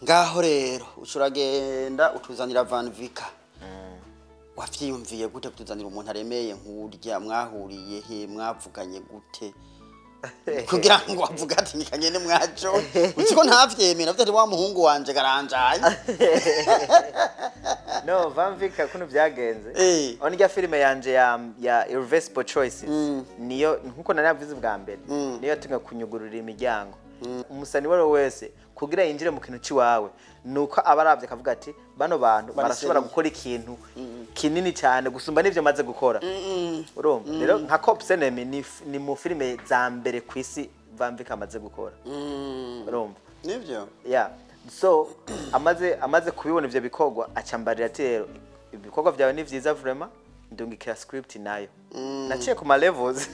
ngaho rero ucuragenda utuzanira Van Vicker wavyiyumviye gute kutuzanira umuntu aremeye nk'urya mwahuriye he mwavuganye gute kugira ngo avuga ati nikagende mwaco uko ntavyemera ati wa muhungu wanje garanjaye no Van Vicker kuno byagenze onirya filime yanje ya Irreversible Choices niyo nkuko nanavuze bwa mbere niyo tunga kunyugurura imiryango umusani waro wese kugira yinjire mu kintu ciwawe nuko abaravye akavuga ati bano bantu barashobora gukora ikintu kinini cyane gusumba nivyo maze gukora urumva rero nka Cops Enemy ni mu filime za mbere kwisi Van Vicker amaze gukora urumva nivyo so amaze kubibona ivyo bikogwa acambarira ati rero ibikogwa vyawe ni vyiza vraiment ndungikira script nayo naciye ku ma levels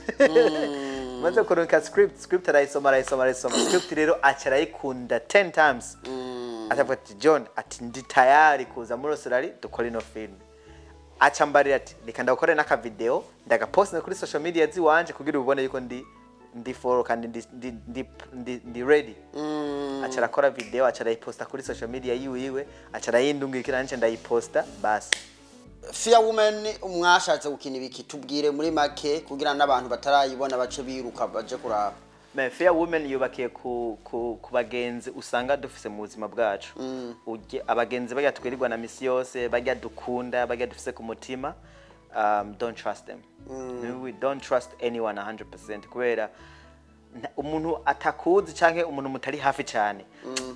maze kuronka script arayisoma script rero acarayikunda 10 times atavuga ati John ati ndi tayari kuza muri Australia dukora ino film acambarira ati reka ndakore naka video ndagapost kuri social media ziwanje kugira ubone yuko ndi follow kandi ndi ready acarakora video acarayiposta kuri social media yiwe acarayindungikira nanje ndayiposta basi Fear Woman umwashatse gukina ibiki tubwire muri make kugira n'abantu batarayibona bace biruka baje kuraba Fear Woman yubakiye ku bagenzi usanga dufise mu buzima bwacu abagenzi bajya twirirwa na misi yose bajya dukunda bajya dufise ku mutima don't trust them we don't trust anyone 100% kubera umuntu atakuzi canke umuntu mutari hafi cyane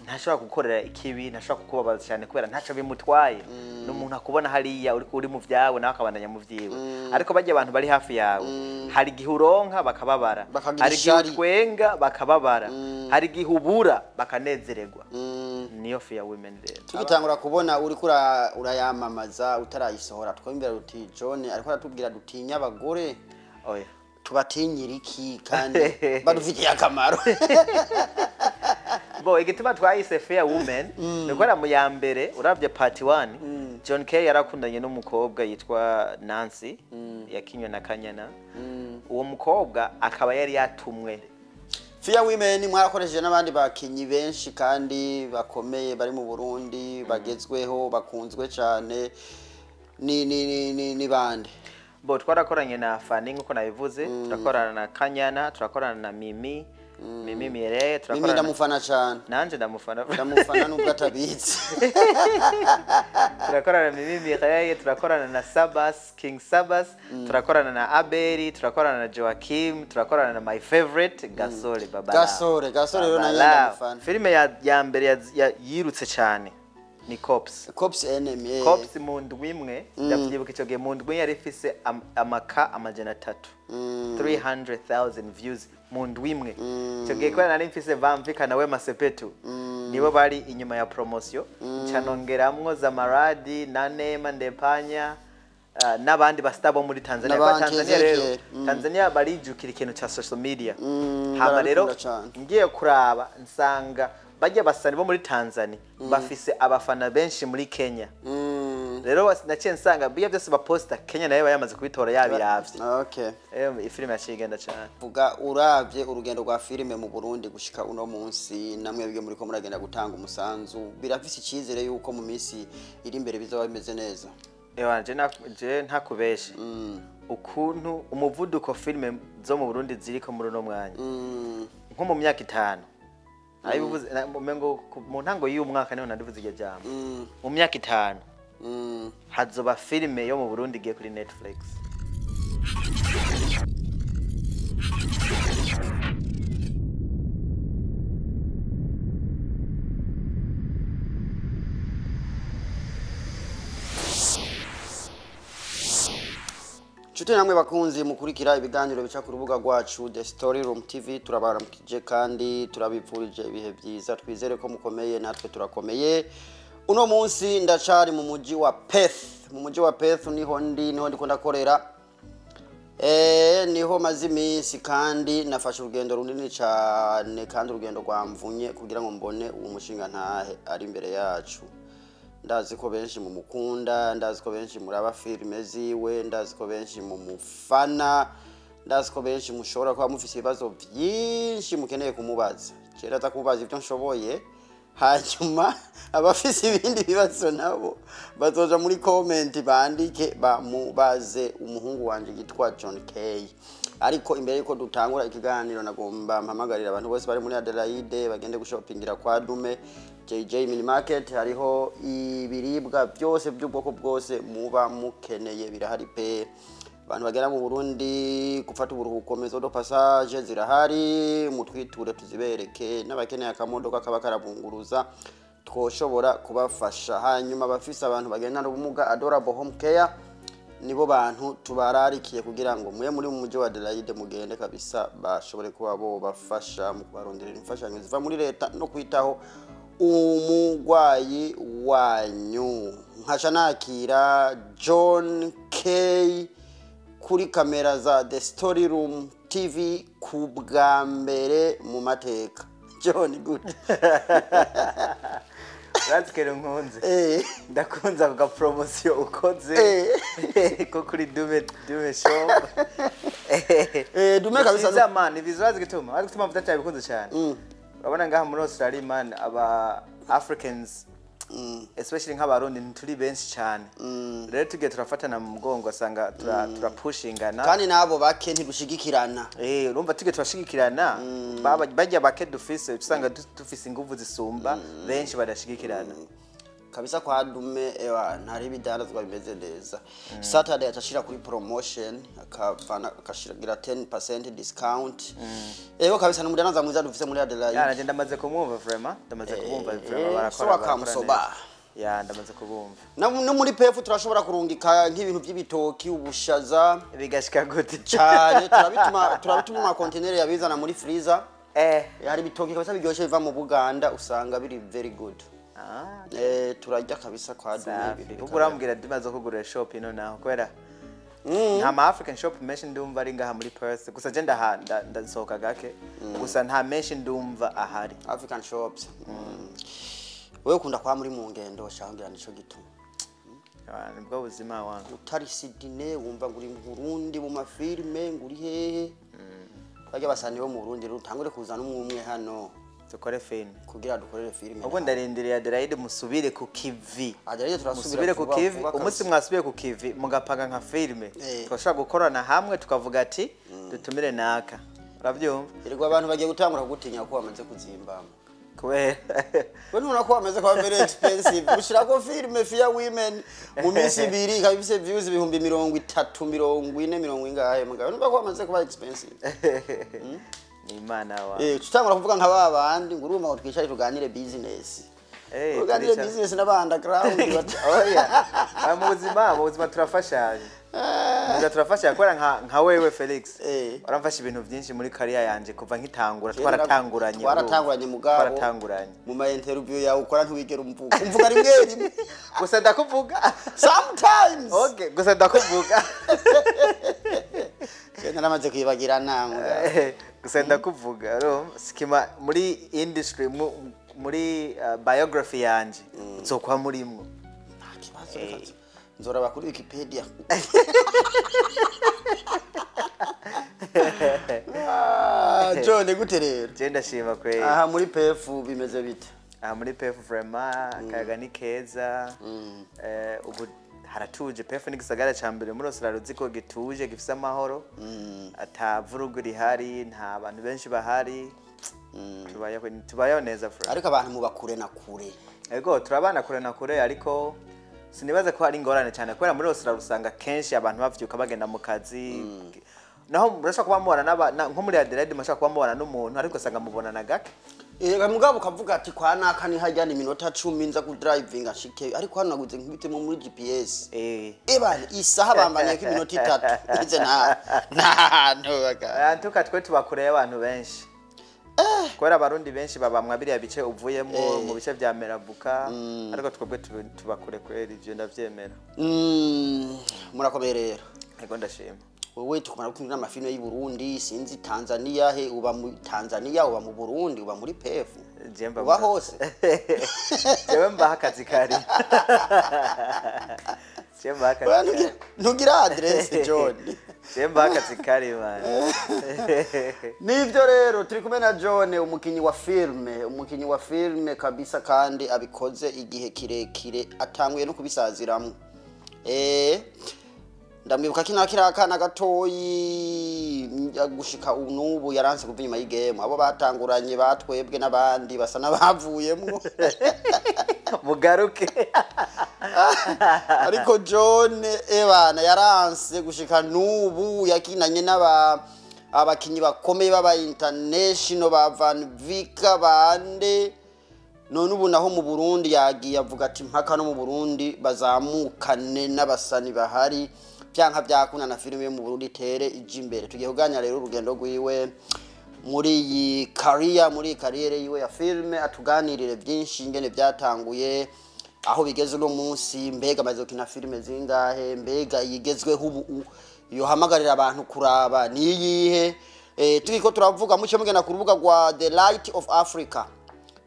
ntashobora gukorera ikibi ntashobora kukubabaza cyane kubera ntaco bimutwaye n'umuntu akubona hariya uri mu vyawe nawe akabandanya mu vyiwe ariko bajya abantu bari hafi yawe hari gihe uronka bakababara hari gihe twenga bakababara hari gihe ubura bakanezererwa niyo Fear Women rero tugitangura kubona uri urayamamaza utarayisohora twimbira ruti John ariko aratubwira dutinya abagore oya tubatinyira iki kandi badufitiye akamaro bo igituma twayise Fear Women nikora mu ya mbere uravye part 1 John K yarakundanye n'umukobwa yitwa Nancy yakinywe na Kanyana uwo mukobwa akaba yari yatumwe Fear Women mwarakoresheje n'abandi bakinyi benshi kandi bakomeye bari mu Burundi bagezweho bakunzwe cyane ni bande bo twarakoranye na Fanny nkuko nabivuze turakorana na Kanyana turakorana na Mimi Mire turakorana Mimi ndamufana cyane nanje ndamufana nubwo atabitse turakorana na Mimi Mire turakorana na Sabas King Sabas turakorana na Abeli turakorana na Joachim turakorana na my favorite Gasore Babala Gasore rero nayo ndamufana filime ya mbere yirutse cyane ni Cops Enemy Cops mu ndwimwe ndavyibuka ico gihe mu ndwi yari ifise amaka amajana 300,000 views mu ndwimwe ico gihe kwa nari mfise Van Vicker nawe Masepetu nibo bari inyuma ya promotion canongeramwo Zamaradi na Nema Ndepanya n'abandi bastabo muri Tanzania kwa Tanzania rero Tanzania barijukira ikintu ca social media hama rero ngiye kuraba nsanga bajya basani bo muri Tanzania bafise abafana benshi muri Kenya rero naciye nsanga biya byose baposta Kenya nayo bayamaze kubitora yabiravye okay ifilime yacigenda cyane vuga uravye urugendo rwa filime mu Burundi gushika uno munsi namwe bige muri ko muragenda gutanga umusanzu birafise icizere yuko mu minsi iri imbere bizoba bimeze neza je ntakubeshe ukuntu umuvuduko filime zo mu Burundi ziriko muri no mwanya nko mu myaka 5 ayibuvuze umengo mu ntango y'uyu mwaka niho nandivuze iryo jambo mu myaka 5 hazoba filime yo mu Burundi igiye kuri Netflix Chuti namwe bakunzi mukurikira ibiganiro bica ku rubuga rwacu The Story Room TV turabaramukije kandi turabipfurije ibihe byiza twizere ko mukomeye natwe turakomeye uno munsi ndacari mu muji wa Perth niho ndiko ndakorera niho maze iminsi kandi nafashe urugendo runini cyane kandi urugendo rwamvunye kugira ngo mbone uwo mushinga ntahe ari imbere yacu ndazi ko benshi mu mukunda ndazi ko benshi muraba filime ziwe ndazi ko benshi mu mufana ndazi ko benshi mushobora kuba mufise ibibazo byinshi mukeneye kumubaza cera atakubaza ibyo nshoboye hanyuma abafise ibindi bibazo nabo bazoja muri comment bandike bamubaze umuhungu wanje gitwa John K. Ariko imbere yuko dutangura ikiganiro nagomba mpamagarira abantu bose bari muri Adelaide bagende gushopingira kwa Dume JJ Mini Market. Hariho ibiribwa byose by'ubwoko bwose muba mukeneye birahari pe. Abantu bagera mu Burundi gufata uburuhuko mezo do passage zirahari, mutwiture tuzibereke, n'abakeneye akamodoka kaba karabunguruza twoshobora kubafasha. Hanyuma bafise abantu bagenda n'ubumuga Adorable Home Care nibo bantu tubararikiye kugira ngo muye muri mu mujyi wa Adelaide mugende kabisa bashobore kuba bo bafasha mu kubaronderera imfashanyo ziva muri leta no kwitaho umugwayi wanyu. Nkasha nakira John K kuri kamera za The Story Room TV kubwa mbere mu mateka. John good. Ratkero nkunze. Ndakunze aga promotion ukoze. Ko kuri Dume shop. Dume kabisa zaman visualize gituma. Ari gutuma vuta cyane bikunze cyane. Urabona ngaha muri Australia man aba Africans especially nk'abarundi turi benshi cyane. Rero tugiye turafatana mu mugongo asanga turapushingana kandi nabo bake ntidushigikirana. Urumva tugiye turashigikirana bajya bake dufise usanga dufise inguvu zisumba benshi badashigikirana kabisa. Kwa Dume ntari bidandazwa bimeze neza. Saturday atashira kuri promotion akashira 10% discount. Kabisa n'umudandaza mwiza dufise muri Adelaide. Naje ndamaze kumwumva vraiment, ndamaze kumwumva vraiment barakora. Ndamaze kubumva. No muri PF turashobora kurungika nk'ibintu by'ibitoki ubushaza bigashika gute cyane. turabituma ma container yabizana muri freezer. Hari bitoki kabisa biryoshe biva mu Buganda usanga biri very good. Turajya kabisa kwa Dume. Ubwo urambwira dimaze kugura shop ino naho kwera nta African shop menshi ndumva ari ngaha muri Perth. Gusa je ndasohoka gake gusa nta menshi ndumva ahari African shops. Wewe ukunda kwa muri mu ngendo shangira nico gituma. Nibwo buzima wangu. Utari Sydney wumva nguri mu Burundi mu mafilme nguri hehe. Bajya basani bo mu Burundi rutangure kuzana umwe hano dukore film kugira dukorere film. Ubwo ndarindiriye Adelaide musubire ku kivi. Adelaide turasubire ku kivi. Umunsi mwasubiye ku kivi mugapanga nka filme twashaka gukorana hamwe tukavuga ati dutumire naka. Uravyumva? Irigwa abantu bagiye gutangura kugutinya ko bamaze kuzimbama. Kubera we nuna ko bameze ko very expensive. Ushirako filme Fear Women mu minsi 2 kabise views ibihumbi 30 40 ingahe mugabo numva ko bamaze kuba expensive. Imana wa. Tutangura kuvuga nka babandi nguruma utwicara tuganire business. Tuganire business n'abandagground oya. Mu buzima turafashanya. Muga turafashanya kwera nka wewe Felix. Waramfasha ibintu byinshi muri career yanje kuva nkitangura twaratanguranye mugabo. Mu ma interview yawe ukora ntiwigera umvuga rimwe rimwe. Gusa ndakuvuga sometimes. Okay, gusa ndakuvuga. Namaze kwibagirana mugabo. Gusa ndakuvuga skima muri industry muri biography yanje nzokwa murimwo. Nzora kuri Wikipedia. John gute rero? Je ndashima kwe. Aha muri PF bimeze bite? Aha muri PF vraiment akayaga ni keza. Ubu haratuje PF ni gisagara cyambere muri Australia ziko gituje gifise amahoro. Atavurugu rihari nta bantu benshi bahari. Tubayeho neza frère. Ariko abantu mu bakure na kure. Ego turabana kure na kure ariko sinibaze ko hari ingorane cyane kwera muri Australia usanga kenshi abantu bavyuka bagenda mu kazi. Naho murashaka kuba mubona nko muri Adelaide murashaka kuba mubona n'umuntu ariko usanga mubona na gake. Mugabo ukavuga ati kwa naka ni hajya ni minota 10 nza ku driving ashike ariko hano naguze nkibite mu muri GPS. Bana isaha bambanye ko iminota 3 ize na ntoga. Antuka twe tubakureye abantu benshi. Kwera abarundi benshi babamwa biriya bice uvuyemo mu bice bya Merabuka ariko twebwe tubakure kwera ivyo ndavyemera. Murakomeye rero. Ego ndashima. Wewe tukumara gukina amafilme y'u Burundi sinzi Tanzania he uba mu Tanzania uba mu Burundi uba muri PF. Jemba uba hose. Jewe mba hakazi kari. Jemba hakazi. Ntugira address John. Semba akazi kari man. Nivyo rero turi kumwe na John umukinyi wa filme kabisa kandi abikoze igihe kirekire atanguye no kubisaziramwe. Ndamwibuka kira akana gatoyi gushika unubu yaranse kuva inyuma y'igame abo batanguranye batwebwe n'abandi basa n'abavuyemwo mugaruke ariko John ebana yaranse gushika nubu yakinanye abakinyi bakomeye baba international ba Vicker bande none ubu naho mu Burundi yagiye avuga ati mpaka no mu Burundi bazamukane n'abasani bahari byanka byakuna na filime yo mu Burundi tere ije imbere tugiye kuganya rero urugendo rwiwe muri iyi career yiwe ya filme atuganirire byinshi ingene byatanguye aho bigeze no munsi mbega maze kina filme zingahe mbega yigezweho ubu yo hamagarira abantu kuraba ni yihe tugiko turavuga mucye mugena ku rubuga rwa The Light of Africa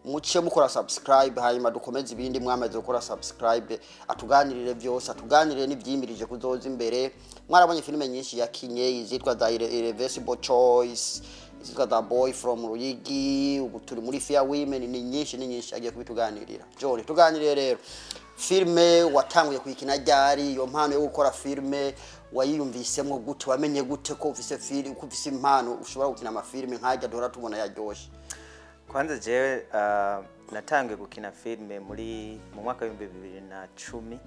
mucye mukora subscribe hanyuma dukomeze ibindi mwamaze gukora subscribe atuganirire byose atuganirire n'ibyimirije kuzoza imbere mwarabonye filime nyinshi yakinye izitwa The Irreversible Choice izitwa The Boy from Yigiye ubu turi muri Fair Women ni nyinshi agiye kubituganirira John tuganirire rero filme watanguye kwikina ryari yo mpano yo gukora filme wayiyumvisemo gute wamenye gute ko ufise filme ko ufise impano ushobora gukina amafilme nkajya duhora tubona yaryoshe kwanza jewe natangiye gukina filme mu mwaka wa 2010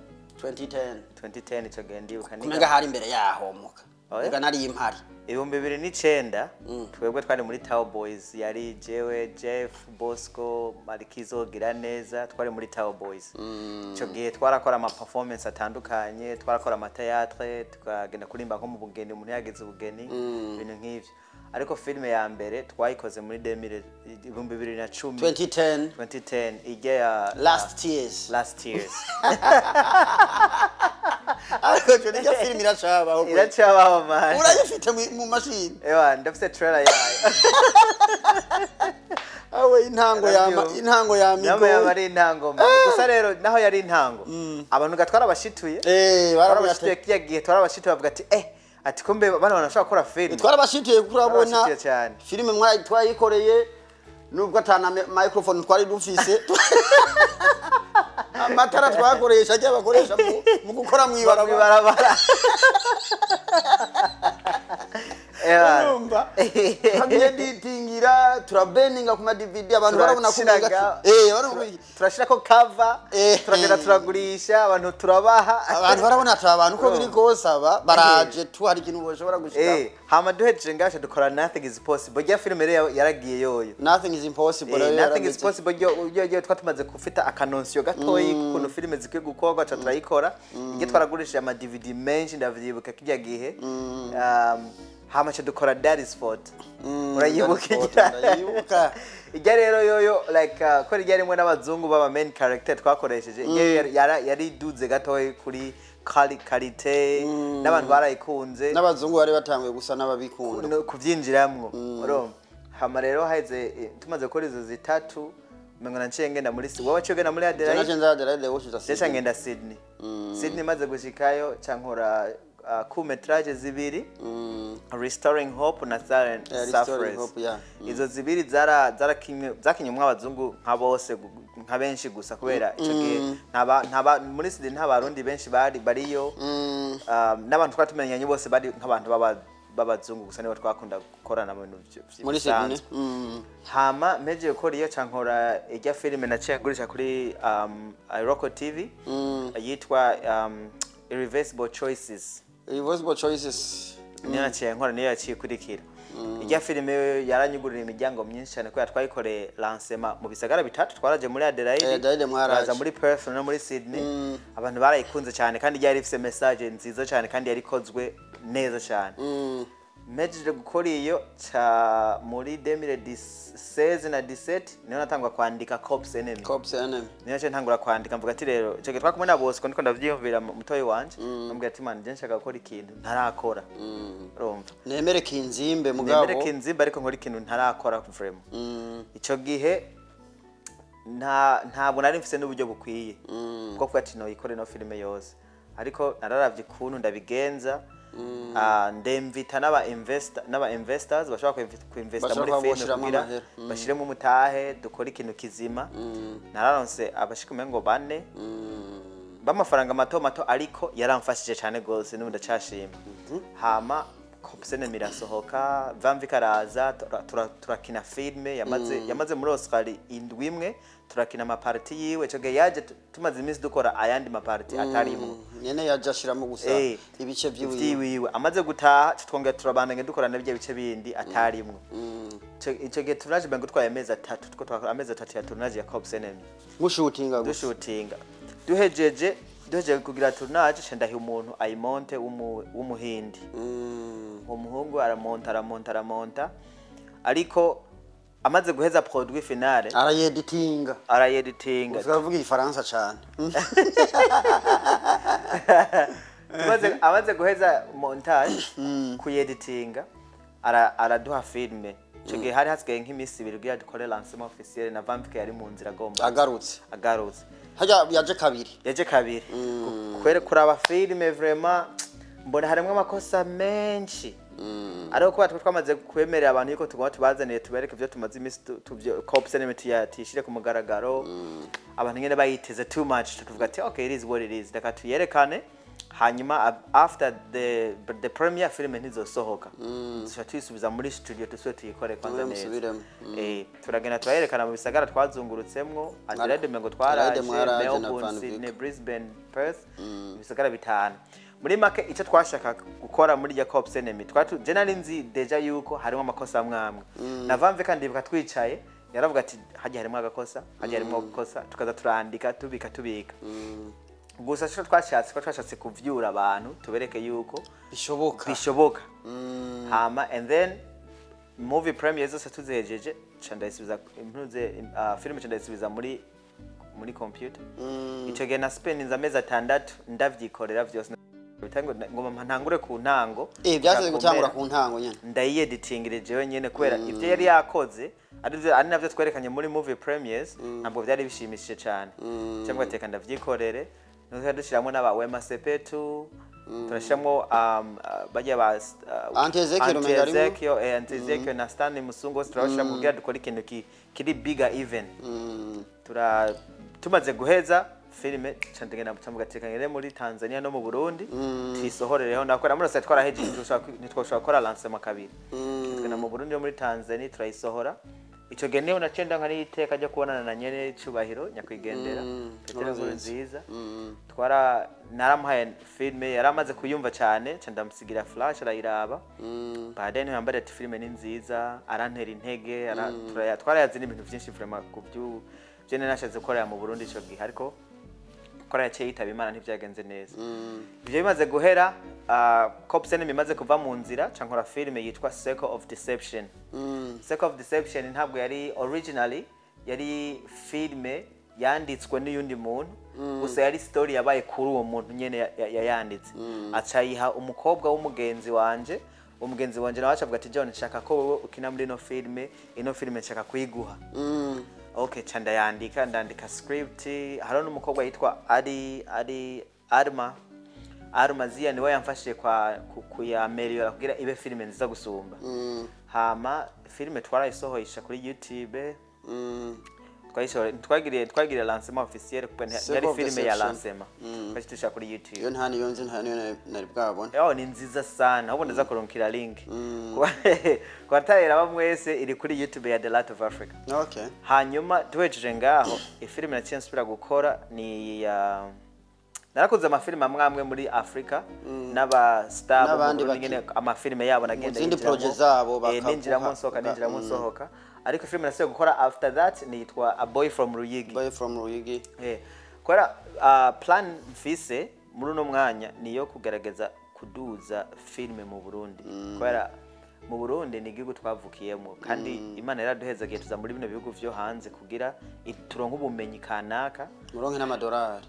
2010 ico gendi ukanika kumega hari imbere yaho muka ega nari impari 2009 twebwe twari muri Tower Boys yari jewe Jeff Bosco Marikizo Giraneza twari muri Tower Boys ico gihe twarakora ama performance atandukanye twarakora ama théâtre twagenda kurimba nko mu bugeni umuntu yageze ubugeni ibintu nk'ivyo ariko filme ya mbere twayikoze muri 2010 igiye last years ariko cyo ni filme iracabaho man urayifite mu machine ewa ndafite trailer yayo awe intango yama ari intango gusa rero naho yari intango abantu gatwara abashituye barabashituye kiyagiye twarabashituye bavuga ati ati kumbe bana banashaka gukora filme twarabashituye kurabona filme twayikoreye nubwo atana microphone twari dufise amatara twakoresha ajya bakoresha mu gukora mwibarabara numva hamwe ditingira turabeninga kuma DVD abantu barabona kumenga turashira ko cover turagenda turagurisha abantu turabaha abantu barabona abantu ko biri gosaba baraje tu hari ikintu boshobora gushika hama duheje ngasha dukora nothing is possible bya filme rero yaragiye yoyo nothing is impossible nothing is possible yo twatumaze kufita akanonsio gatoyi kuno filme zikwiye gukorwa cha turayikora igihe twaragurisha ama DVD menshi ndavyibuka kijya gihe hama cha dukora Daddy's Fort urayibuka ijya rero yoyo like ko ryari mwe n'abazungu baba main character twakoresheje yari duze gatoyi kuri quality n'abantu barayikunze n'abazungu bari batanguye gusa n'ababikunda kuvyinjiramwo urumva hama rero haize tumaze gukora izo zitatu mengo naciye ngenda muri wowe cyo genda muri Adelaide woshita ngenda Sydney maze gushikayo cankora metrage zibiri Restoring Hope na Suffrage izo zibiri zakinye mw'abazungu nka bose nka benshi gusa kubera ico gihe ntaba muri Sydney ntabarundi benshi bariyo n'abantu twatumenyanye bose bari nk'abantu babazungu gusa nibo twakunda gukorana mu bintu muri Sydney hama meje gukora iyo cankora ijya filme naciye gurisha kuri Iroko TV yitwa Irreversible Choices niyo naciye nkora niyo yaciye kurikira ijya filme yaranyugurira imiryango myinshi cyane kubera twayikoreye lancement mu bisagara bitatu twaraje muri Adelaide mwaza muri Perth no muri Sydney abantu barayikunze cyane kandi yari ifite message nziza cyane kandi yari kozwe neza cyane meje gukora iyo cha muri 2016 na 17 niyo natangwa kwandika Cops Enemy niyo cyo ntangura kwandika mvuga ati rero cyo twakumwe na Bosco ndiko ndavyiyumvira mutoyi wanje mbwira ati man je nshaka gukora ikintu ntarakora urumva nemere kinzimbe mugabo nemere kinzimbe ariko nkora ikintu ntarakora frame ico gihe ntabwo nari mfise n'uburyo bukwiye bwo kuba ati no ikore no filme yose ariko nararavye kuntu ndabigenza ndemvita n'aba investors bashobora kuinvesta muri filime kugira bashiremo umutahe dukora ikintu kizima nararonse abashikume ngo bane bamafaranga mato ariko yaramfashije cyane gose n'ubu ndacashima hama kopsene mirasohoka Vicker araza turakina filme yamaze muri Oscar indwi imwe turakina amaparti yiwe coge yaje tumaze iminsi dukora ayandi maparti atarimo nyene yaje ashiramo gusa ibice vyiwe amaze gutaha twongera turabandanya dukorana n'ibyo bice bindi atarimo ico gihe tunaje bango twaye amezi 3 tuko twakora amezi 3 ya tunaje ya kopsene dushutinga duhejeje kugira tournage cendahi umuntu ayimonte w'umuhindi umuhungu aramonta ariko amaze guheza produit finale arayeditinga uzavuga ifaransa cyane amaze guheza montage kuyeditinga araduha filme Choge hari hasigaye nk'imisi 2 kugira dukore lancement officiel na Vicker yari mu nzira agomba agarutse haja yaje kabiri kwere kuraba filme vraiment mbona harimo amakosa menshi ariko kuba twamaze kwemerera abantu yuko tugomba tubazaniye tubereke ivyo tumaze imisi tuvyo kopsene tishire ku mugaragaro abantu ngene bayiteze too much tuvuga ati okay it is what it is daka tuyerekane hanyuma after the premiere film ntizosohoka twisubiza muri studio tuswe tuyikore kwanza neza turagenda twayerekana mu bisagara twazungurutsemwo Adelaide mengo twaraje Melbourne Sydney Brisbane Perth bisagara bitanu muri make icyo twashaka gukora muri Jacob Senemi je nari nzi deja yuko harimo amakosa amwamwe na Vicker ndibuka twicaye yaravuga ati haje harimo agakosa tukaza turandika tubika gusa cyo twashatse kuvyura abantu tubereke yuko bishoboka hama and then movie premiere zose tuzejeje chandayisubiza film chandayisubiza muri computer ico gihe na spendinza amezi 6 ndavyikorera vyose bitango ngoma ntangure ku ntango byaje gutangura ku ntango nyene ndayeditingire jewe nyene kwera ivyo yari yakoze ari navyo twerekanye muri movie premieres ntabwo byari bishimishije cyane cyangwa teka ndavyikorere dushiramo n'aba Wema Sepetu turashiramo bajya ba Antezekyo na Stanley Musungo turashiramo kugira dukora ikintu kiri bigger event tumaze guheza filime chandegena mutambuga tekanyere muri Tanzania no mu Burundi twisohorereho ndakora muri site twaraheje ntitwoshobora gukora lancement kabiri twena mu Burundi no muri Tanzania turayisohora ico geneo nacenda nkari iteka ryo kubonana na nyene cyubahiro nyakwigendera petero nziza twara naramuhaye filme yaramaze kuyumva cyane candamusigira flash arayiraba badene yambare ati filme ni nziza arantera intege twarayazi n'ibintu byinshi vraiment kubyu jene nashaze gukora mu Burundi ico gihe ariko kora yaciye yitaba Imana ntivyagenze neza ivyo bimaze guhera Kopsene bimaze kuva mu nzira cankora filme yitwa Circle of Deception Circle of Deception ntabwo yari originally yari filme yanditswe n'uyundi muntu gusa yari story yabaye kuri uwo muntu nyene yayanditse acayiha umukobwa w'umugenzi wanje nawe acavuga ati John nshaka ko wowe ukina muri ino filme nshaka kuyiguha okay ndandika script haro n'umukobwa yitwa Arma Zia niwe yamfashije kuya Meliora kugira ibe filme nziza gusumba hama filme twarayisohoyisha kuri YouTube twagiriye lancement officiel kuko yari filme ya lancement twashyitusha kuri YouTube yo nta nari bwabona ni nziza sana ahubwo ndaza kuronkira link kwa tayera bamwese iri kuri YouTube ya The Light of Africa okay hanyuma tuwejeje ngaho ifilme naciye nsubira gukora ni ya narakoze amafilme amwamwe muri Africa n'aba star nyine amafilme yabo nagenda izindi project zabo bakavuga ninjiramo nsohoka ariko filme nasiye gukora after that nitwa A Boy from Ruyigi kora plan mfise muri uno mwanya niyo kugaragaza kuduza filme mu Burundi kora mu Burundi ni igihugu twavukiyemo kandi Imana yaraduhezagiye tuza muri bino bihugu vyo hanze kugira turonke ubumenyi kanaka muronke n'amadolari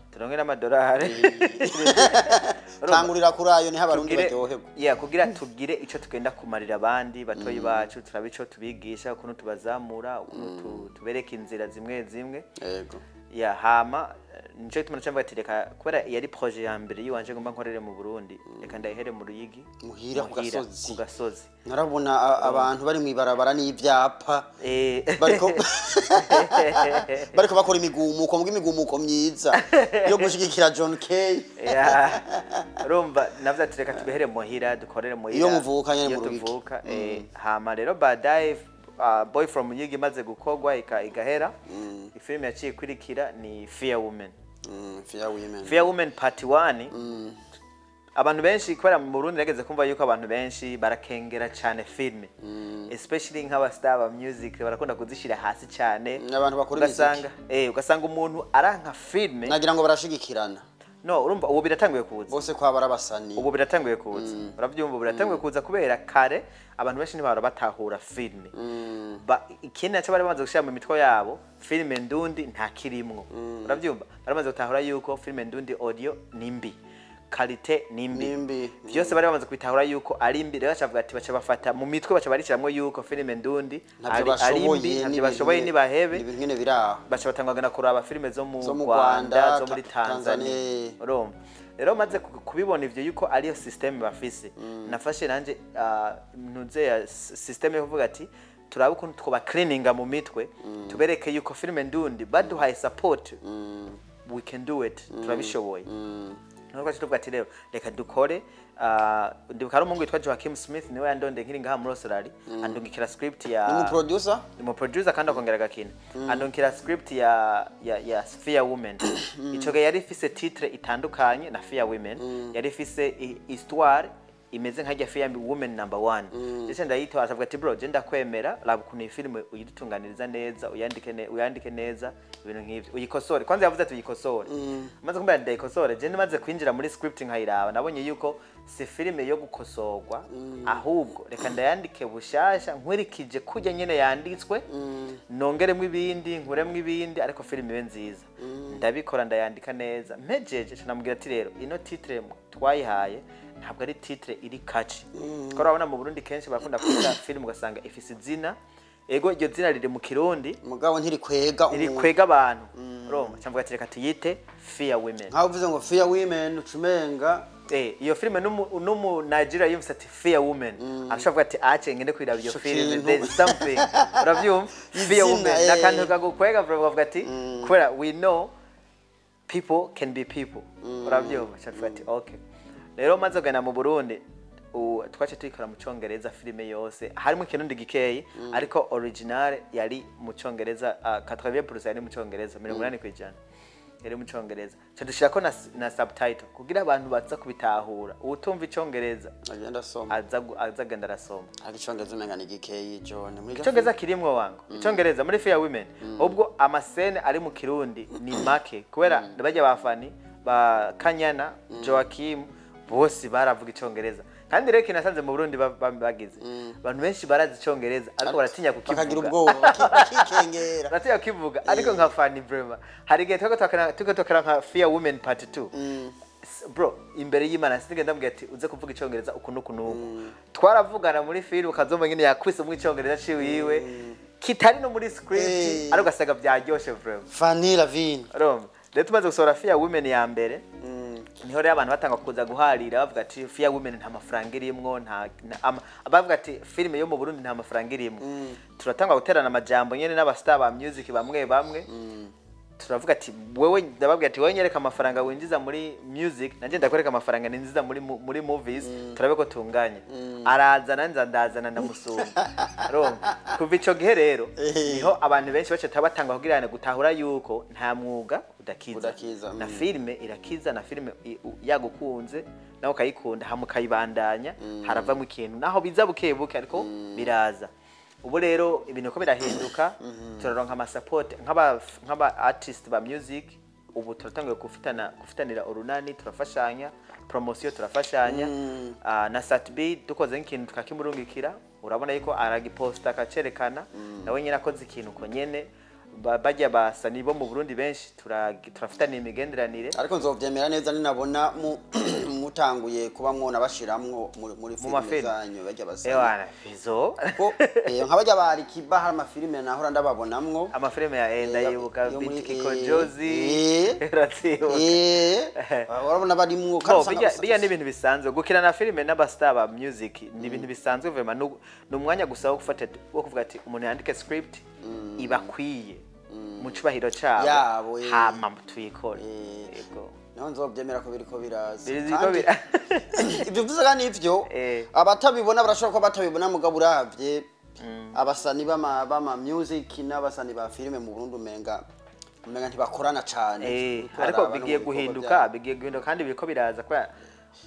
tangurira kuri ayo ni habarundi baryoherwa kugira tugire ico tugenda kumarira abandi batoyi bacu turabico tubigisha ukuntu tubazamura ukuntu tubereka inzira zimwe yego hama nico gituma cyamva ati reka kubera yari projet ya mbere yiwanje ngomba nkorere mu Burundi reka ndayihere mu Ruyigi muhira ku gasozi narabona abantu bari mwibarabara n'ivyapa bariko bakora imigumuko mbwe imigumuko myiza yo gushigikira John K rumba navyo ati reka tubehere muhira dukorere muhira iyo muvuka nyene mu Ruyigi hama rero badaye Boy from Yigi maze gukogwa igahera ifilm yaciye kwirikira ni Fear Women Fear Women part 1 abantu benshi kwera mu Burundi nageze kumva yuko abantu benshi barakengera cyane filme especially nk'aba star ba music barakunda kuzishira hasi cyane abantu bakora ugasanga ugasanga umuntu aranka filme nagira ngo barashigikirana no urumva ubu biratanguye kuza bose kwa barabasani ubu biratanguye kuza uravyumva biratanguye kuza kubera kare abantu benshi ntibara batahura filme ikindi cyo bari bamaze gushira mu mitwe yabo filme ndundi nta kirimwo uravyumva baramaze gutahura yuko filme ndundi audio nimbi kalite nimbi byose bari bamaze kwitahura yuko ari mbi rero bacavuga ati baca bafata mu mitwe baca barishiramwe yuko filme ndundi ari mbi ntabyo bashoboye ni bahebe ibintu biraho baca batangagana kuraba filme zo mu Rwanda zo muri Tanzania urumva rero maze kubibona ivyo yuko ariyo system bafise nafashe nanje ntuze ya system ivuga ati turaba ukuntu twoba cleaninga mu mitwe tubereke yuko filme ndundi baduhaye support we can do it turabishoboye nuko tuvuga ati rero reka dukore ndibukara umungu yitwa Joaquin Smith niwe yandonde nkiri ngaha muri Australia andungikira script ya ni producer kandi akongera gakina andungikira script ya Fear Women icoge yari ifise titre itandukanye na Fear Women yari ifise histoire imeze nk'ajya Fear Women number 1 ndetse ndayita asavuga ati bro je ndakwemera laba kuni film uyidutunganiriza neza uyandike neza ibintu nk'ivyo uyikosore kwanza yavuze ati uyikosore maze kumbera ndayikosore je maze kwinjira muri scripting nkayiraba nabonye yuko si filime yo gukosorwa ahubwo reka ndayandike bushasha nkurikije kujya nyene yanditswe nongeremo ibindi nkuremwe ibindi ariko filime ibe nziza ndabikora ndayandika neza mpejeje namubwira ati rero ino titre twayihaye ntabwo ari titre iri catchy ko urabona mu Burundi kenshi bakunda kwita film ugasanga ifise izina ego iryo zina riri mu Kirundi mugabo ntirikwega abantu urumva cyangwa ati reka tuyite Fear Women nkaho uvuze ngo Fear Women ucumenga iyo filme numu Nigeria yumvise ati Fear Women ashavuga ati ace ngende kwiraba iyo filme there's something uravyumva Fear Women nakantu kagukwega bavuga ati kwera we know people can be people uravyumva cyangwa ati okay rero maze gana mu Burundi twace tuyikora mu Cyongereza filme yose harimo ikirundi gikeyi ariko original yari mu Cyongereza 80% yari mu Cyongereza 80% yari mu Cyongereza cyadushirako na subtitle kugira abantu baza kubitahura utumva Icyongereza agenda soma azagenda rasoma ari Icyongereza umenga ni gikeyi John muri Icyongereza kirimwo wangu Icyongereza muri Fear Women ubwo amasene ari mu Kirundi ni make kubera bajya bafani ba Kanyana Joaquim bose baravuga Icyongereza kandi reke nasanze mu Burundi bagize abantu benshi barazi Icyongereza ariko baratinya kukivuga bakagira ubwoba bakikengera baratinya kukivuga ariko nka Fanny Brema hari igihe tukatokera nka Fear Women part 2 bro imbere y'Imana sinigenda mbwira ati uze kuvuga Icyongereza ukuntu twaravugana muri film ukazomba ngene yakwise mu Icyongereza ciwiwe kitari no muri script ariko gasaga byaryoshe Brema Fanny Lavine rero tumaze gusohora Fear Women ya mbere niho rero abantu batanga kuza guharira bavuga ati Fear Women nta mafaranga irimwo bavuga ati filime yo mu Burundi nta mafaranga irimwo turatanga guterana amajambo nyene n'abastar ba music bamwe turavuga ati wewe ndababwira ati wewe nyereka amafaranga winjiza muri music nanje ndakwereka amafaranga ninjiza muri movies turabe ko tunganye arazana ndazana ndamusumba ro kuva ico gihe rero niho abantu benshi bace tabatanga kugirana gutahura yuko nta mwuga udakiza na filme irakiza na filme yagukunze naho kayikunda hamukayibandanya haravamo ikintu naho biza bukebuke ariko biraza ubu rero ibintu ko birahinduka turaronka ama support nk'aba artist ba music ubu turatangiye gufitanira urunani turafashanya promotion turafashanya na Satbi dukoze nk'ikintu tukakimurungikira urabona yuko aragiposta akacerekana nawe nyine akoze ikintu ko nyene bajya basa nibo mu Burundi benshi turafitana imigenderanire ariko nzovyemera neza ninabona mutanguye kuba mwona bashiramwo muri filime zanyu bajya basa ewana fizo ko nk'abajya bari kiba hari amafilime nahora ndababonamwo amafilime ya enda yibuka bitiko jozi ratiyo urabona barimwo bijya n'ibintu bisanzwe gukina na filime n'abastar ba music ni ibintu bisanzwe vraiment n'umwanya gusa wo gufata wo kuvuga ati umuntu yandike script ibakwiye mu cubahiro cyabo hama tuyikore yego naho nzobyemera ko biriko biraza kandi ibyo bivuga n'ivyo abatabibona barashobora ko batabibona mugabo uravye abasani bama music n'abasani ba filime mu Burundi umenga ntibakorana cyane ariko bigiye guhinduka kandi biriko biraza kwa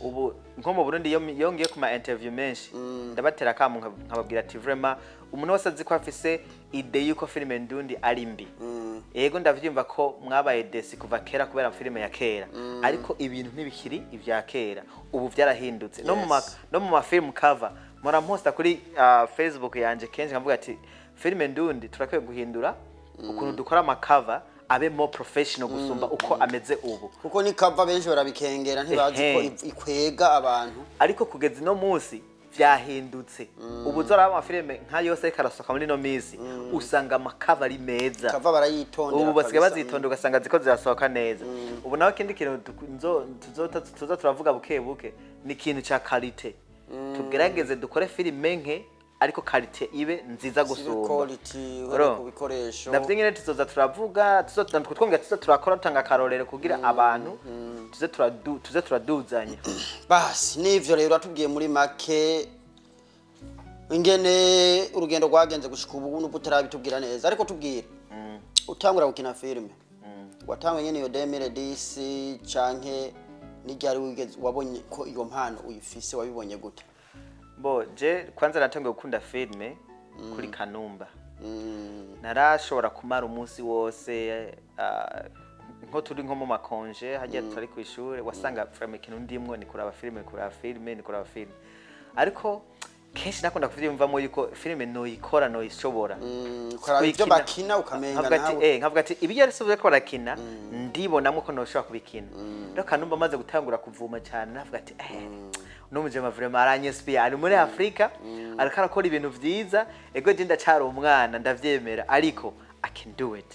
ubu nko mu Burundi yongeye ku ma interview menshi ndabatera kamu nkababwira ati vraiment umuntu wese azi ko afise ide yuko filime ndundi ari mbi yego ndavyumva ko mwabaye desi kuva kera kubera filime ya kera ariko ibintu ntibikiri ivya kera ubu vyarahindutse no mu ma film cover mora posta kuri Facebook yanje kenshi nkavuga ati filime ndundi turakwiye guhindura ukuntu dukora ama cover abe more professional gusumba uko ameze ubu kuko ni cover benshi barabikengera ntibazi ko ikwega abantu ariko kugeza no munsi vyahindutse ubu zoraba amafilime nka yose karasoka muri no misi usanga amakava ari meza cover barayitondera ubu basigaye bazitonda ugasanga ziko zirasohoka neza ubu nawe kindi kintu tuzo turavuga buke ni ikintu ca quality tugerageze dukore filime nke ariko quality ibe nziza gusumba quality ku bikoresho ndavye nyene tuzoza turavuga twongera turakora tanga karorero kugira abantu tuze turaduzanya basi nivyo rero atubwiye muri make ingene urugendo rwagenze gushika ubu n'ubutarabitubwira neza ariko tubwire utangura gukina filime watangwe nyene iyo 2010 canke n'iryari wigeze wabonye ko iyo mpano uyifise wabibonye gute Bo je kwanza natangiye gukunda filme kuri Kanumba narashobora kumara umunsi wose nko turi nko mu makonje hajya turi ku ishure wasanga filme kintu ndimwo ni kuraba filme ariko kenshi nakunda kuvyumvamo yuko filme no ikora no ishobora ukora ibyo bakina ukamenga nawe nkavuga ati ibyo yarisubiye ko barakina ndibonamo ko no shobora kubikina rero Kanumba maze gutangura kuvuma cyane navuga ati n'umujema vraiment aranyespia ari muri Afrika ariko arakora ibintu vyiza ego je ndacari umwana ndavyemera ariko I can do it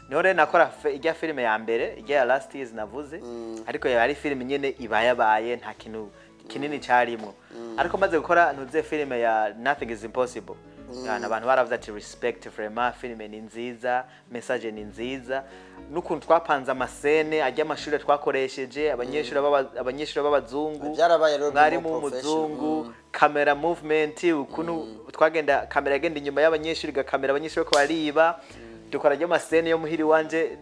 nore nakora ijya filime ya mbere ijya last years navuze ariko yari filime nyene ibayabaye nta kintu kinini cyarimo ariko maze gukora ntuze filime ya Nothing is Impossible abantu baravuze ati respect vraiment filime ni nziza message ni nziza nukuntu twapanze amasene ajya amashure twakoresheje abanyeshuri b'abazungu bari mu muzungu camera movement ukuntu twagenda kamera yagenda inyuma y'abanyeshuri gakamera abanyeshuri ko bariba dukora ajya amasene yo muhiri wanje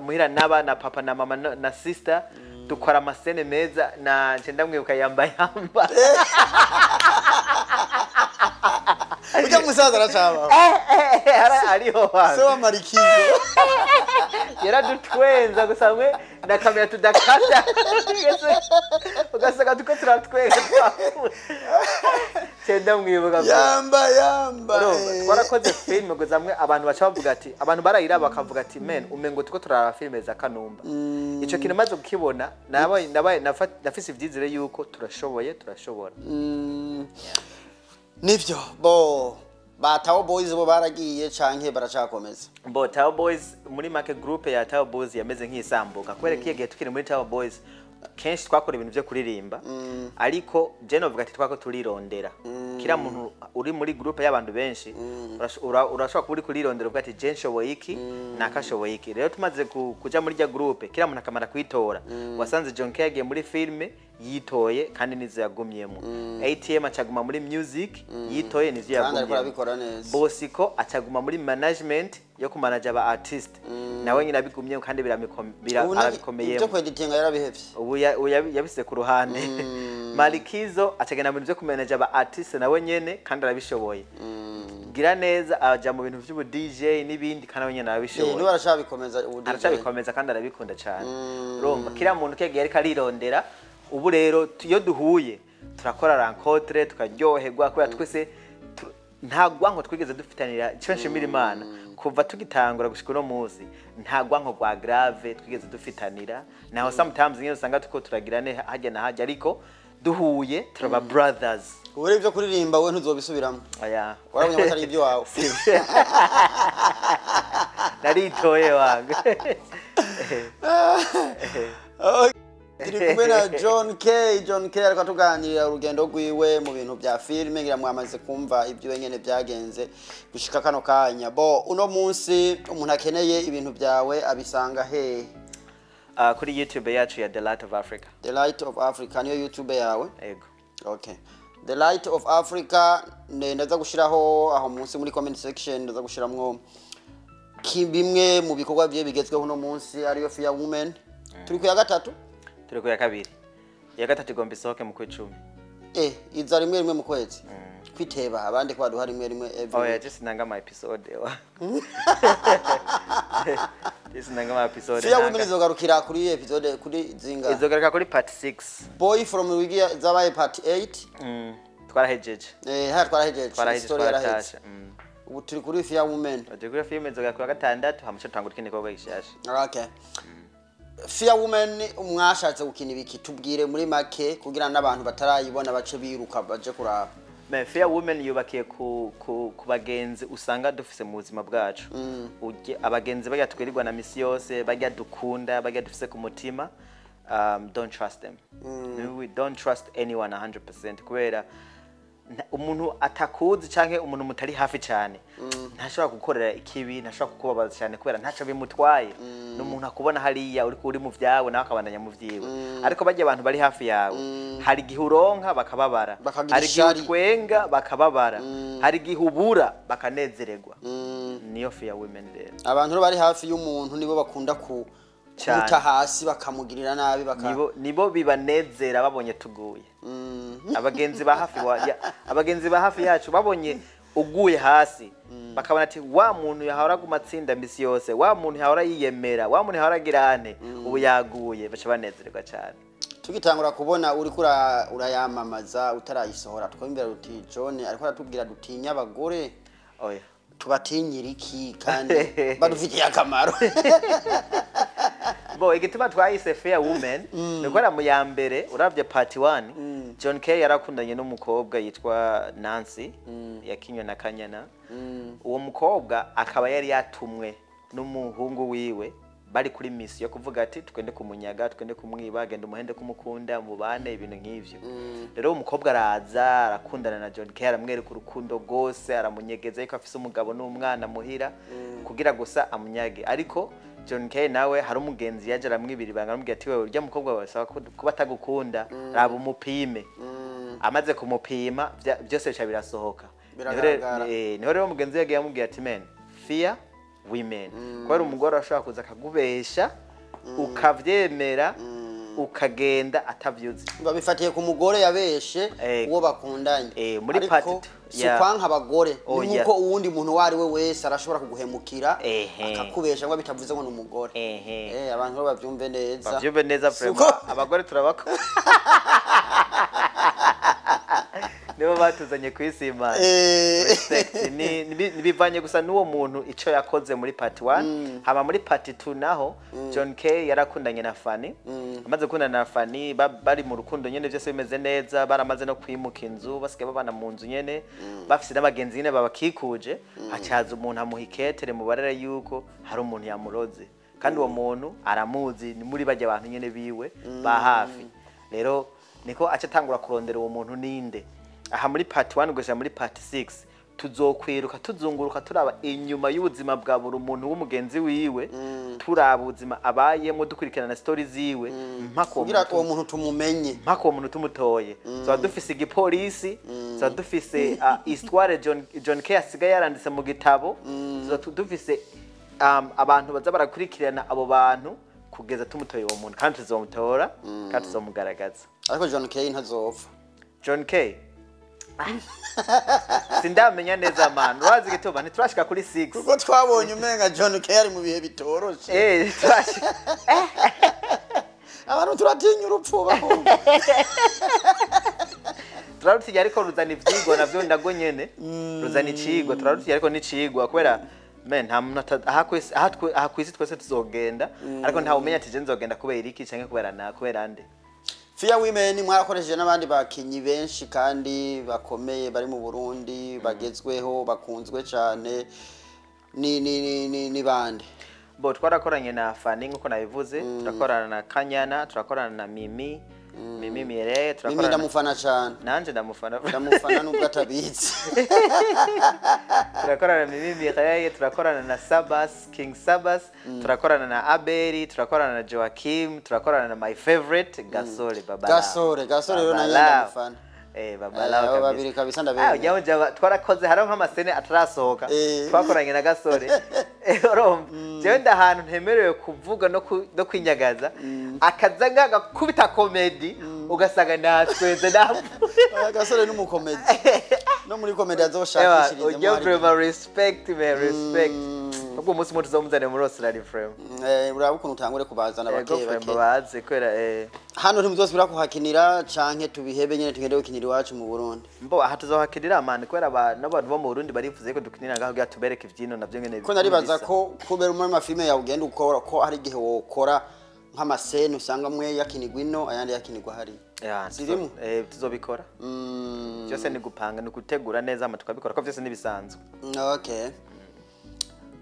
muhira naba na papa na mama na sister dukora amasene meza na ndamwibuka yamba Ujya musaza aracaba ariho hantu so marikizo yaradutwenza gusamwe na kamera tudakata ugasanga tuko turatwenga cyenda mwibuka yamba twarakoze filme ngo zamwe abantu bacha bavuga ati abantu barayira bakavuga ati men umengo tuko turara filme za Kanumba ico kintu maze kukibona nabaye nafise ivyizire yuko turashobora nivyo bo Tao Boys bo baragiye canke baracakomeza Tao Boys muri make group ya Tao Boys yameze nk'isambuka kwereka igihe tukiri muri Tao Boys kenshi twakora ibintu byo kuririmba ariko je novuga ati twako turirondera kira muntu uri muri group y'abantu benshi urashobora kuba uri kurirondera uvuga ati je nshoboye iki nakashoboye iki rero tumaze kuja muri rya group kira muntu akamara kwitora wasanze John Kage muri filme yitoye kandi nizo yagumyemo ATM acaguma muri music yitoye nizo yagumyemo Bosiko acaguma muri management yo kumanaja aba artist nawe nyina bigumye kandi arabikomeye ibyo kweditinga yarabihevye ubu yabise ku ruhande Malikizo acagena mu byo kumanaja aba artist nawe nyene kandi arabishoboye gira neza aja mu bintu by'ubu DJ n'ibindi kandi nawe nyene arabishoboye niba arashabikomeza ubu arashabikomeza kandi arabikunda cyane urumva kira muntu kege yari karirondera ubu rero iyo duhuye turakora rencontre tukaryoherwa kubera twese nta gwanko twigeze dufitanira cyo nshimira Imana kuva tugitangura gushika uno munsi nta gwanko rwa grave twigeze dufitanira naho sometimes nyine usanga tuko turagirane hajya na hajya ariko duhuye turaba brothers. Uri byo kuririmba we ntuzobisubiramo. Oya. Warabonye batari ibyo wawe. Naritoye wangu. Turi kumwe na John K ariko tuganirira urugendo rwiwe mu bintu bya filime ngira mwamaze kumva ibyo nyene byagenze gushika kano kanya. Bo uno munsi umuntu akeneye ibintu byawe abisanga he? Kuri YouTube yacu ya The Light of Africa. The Light of Africa niyo YouTube yawe? Yego. Okay. The Light of Africa ndaza gushiraho aho munsi muri comment section ndaza gushiramwo bimwe mu bikorwa bye bigezweho uno munsi ariyo Fear Women. Turi ku ya gatatu? Turi ku ya kabiri. Ya gatatu igomba isohoke mu kwicumi. Iza rimwe mu kwezi. Kwiteba abandi kwa duhari rimwe every. Oh yeah, just nanga my episode. Just nanga my episode. Fear Women izogarukira kuri episode kuri zinga. Izogaruka kuri part 6. Boy from Yigiye zabaye part 8. Twarahejeje. Twarahejeje. Story yaraheze. Ubu turi kuri Fear Women. Turi kuri film izogaruka gatandatu hamusha tangura ikindi kogwa gishasha. Okay. Fear Women umwashatse gukina ibiki tubwire muri make kugira n'abantu batarayibona bace biruka baje kuraba. Fear Women yubakiye ku bagenzi usanga dufise mu buzima bwacu. Abagenzi bajya twirirwa na misi yose bajya dukunda bajya dufise ku mutima. Don't trust them. We don't trust anyone 100% kubera umuntu atakuzi canke umuntu mutari hafi cyane ntashobora gukorera ikibi ntashobora kukubabaza cyane kubera ntaco bimutwaye n'umuntu akubona hariya uri mu vyawe nawe akabandanya mu vyiwe ariko bajye abantu bari hafi yawe hari gihuronka bakababara hari gitwenga bakababara hari gihubura bakanezererwa niyo Fear Women rero abantu bari hafi y'umuntu nibo bakunda kuta hasi bakamugirira nabi nibo bibanezera babonye tuguye abagenzi ba hafi yacu babonye uguye hasi bakabona ati wa muntu yahora gumatsinda misi yose wa muntu yahora yiyemera wa muntu yahora girane ubu yaguye baca banezererwa cyane tugitangura kubona uri urayamamaza utarayisohora twimbira ruti John ariko aratubwira dutinya abagore oya tubatinyira iki kandi badufitiye akamaro bo igituma twayise Fear Women nikora mu ya mbere uravye part 1 John K yarakundanye n'umukobwa yitwa Nancy yakinywe na Kanyana uwo mukobwa akaba yari yatumwe n'umuhungu wiwe bari kuri misi yo kuvuga ati twende kumunyaga twende kumwiba genda umuhende kumukunda mubane ibintu nk'ivyo rero umukobwa araza arakundana na John K aramwereka urukundo gose aramunyegeza yuko afise umugabo n'umwana muhira kugira gusa amunyage ariko John K nawe hari umugenzi yaje aramwibira banga aramubwira ati wewe urya mukobwa wasaba kuba atagukunda raba umupime amaze kumupima byose bica birasohoka niho rero umugenzi yagiye amubwira ati men Fear Women kwari umugore ashaka kuza akagubesha ukavyemera ukagenda atavyuzi babifatiye ku mugore yabeshe uwo bakundanye muri part kwanka abagore nuko uwundi muntu wari we wese arashobora kuguhemukira akakubesha ngo bitavuze ngo n'umugore abantu bavyumve neza abagore turabako nibo batuzanye kwisima respect nibivanye gusa nuwo muntu ico yakoze muri part 1 hama muri part 2 naho John K yarakundanye na Fanny amaze kundana na Fanny bari mu rukundo nyene byose bimeze neza baramaze no kwimuka inzu basigaye babana mu nzu nyene bafise n'abagenzi nyene babakikuje hacaza umuntu amuhiketere mubarere yuko hari umuntu yamuroze kandi uwo muntu aramuzi ni muri bajya abantu nyene biwe ba hafi rero niko aca tangura kurondera uwo muntu ninde aha muri part 1 gushya muri part 6 tuzokwiruka tuzunguruka turaba inyuma y'ubuzima bwa buri umuntu w'umugenzi wiwe turaba ubuzima abayemo dukurikirana stories ziwe kugira uwo muntu tumumenye mpako uwo muntu tumutoye so dufise igipolisi so dufise histoire John K asigaye yaranditse mu gitabo so dufise abantu baza barakurikirana abo bantu kugeza tumutoye uwo muntu kandi tuzomutora kandi tuzomugaragaza ariko John K ntazopfa John K sindamenya neza man urazi gituma ntiturashika kuri 6 kuko twabonye umenga John K ari mu bihe bitoroshe turashika abantu turatinya urupfu baho turarutiye ariko ruzana ivyigwa navyo ndago nyene ruzana icigo turarutiye ariko n'icigwa kubera men aha kwisi twese tuzogenda ariko nta umenya ati je nzogenda kubera iki canke kubera nde. Fear Women mwarakoresheje n'abandi bakinyi benshi kandi bakomeye bari mu Burundi bagezweho bakunzwe cyane ni bande. Bo twarakoranye na Fanny nkuko nabivuze, turakorana na Kanyana, turakorana na Mimi Mire, turakorana. Mimi ndamufana cyane. Nanje ndamufana nubwo atabizi. Turakorana na Mimi Mire, turakorana na Sabas, King Sabas, turakorana na Abeli, turakorana na Joachim, turakorana na my favorite Gasore Babala. Gasore rero nanye ndamufana. Babala babiri kabisa ndabere. Jya twarakoze haro nk'amasene atarasohoka. Twakoranye na Gasore. Jewe ndahantu ntemerewe kuvuga no kwinyagaza akaza ngagakubita comedy ugasanga natwenze napo. Gasore n'umukomedi no muri comedy azoshakishirize mu ari respect ubwo umunsi mutu zomuzane muri Australia frame uraba ukuntu utangure kubazana bake baze kwera hano ntimuzosubira kuhakinira canke tubihebe nyene tugende gukinira iwacu mu Burundi. Mbo aha tuzohakinira amane kwera n'abantu bo mu Burundi barivuze ko dukinira ngaho bya tubereke ivyino navyo nyene ko naribaza ko kubera umwe amafilme yawe ugenda ukora ko hari igihe wokora nk'amasene usanga mwe yakinirwa ino ayandi yakinirwa hari zirimo tuzobikora byose ni gupanga ni gutegura neza ama tukabikora ko byose nibisanzwe. Okay.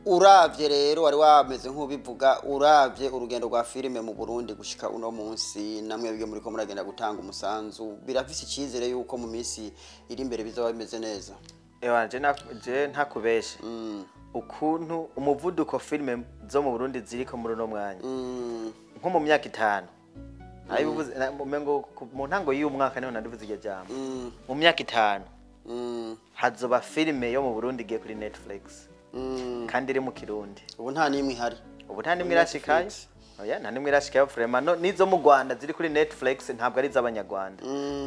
Uravye rero wari wameze nk'ubivuga uravye urugendo rwa filme mu Burundi gushika uno munsi namwe bige muri ko muragenda gutanga umusanzu birafise icizere yuko mu minsi iri imbere bizaba bimeze neza. Je ntakubeshe ukuntu umuvuduko filme zo mu Burundi ziriko muri no mwanya nko mu myaka 5 ayibuvuze ngo mu ntango y'uyu mwaka niho nandivuze iryo jambo mu myaka 5 hazoba filme yo mu Burundi igiye kuri Netflix kandi iri mu Kirundi. Ubu nta nimwe ihari. Ubu nta nimwe irashikaye. Oya nta nimwe irashikaye vraiment nizo mu Rwanda ziri kuri Netflix ntabwo ari z'abanyarwanda.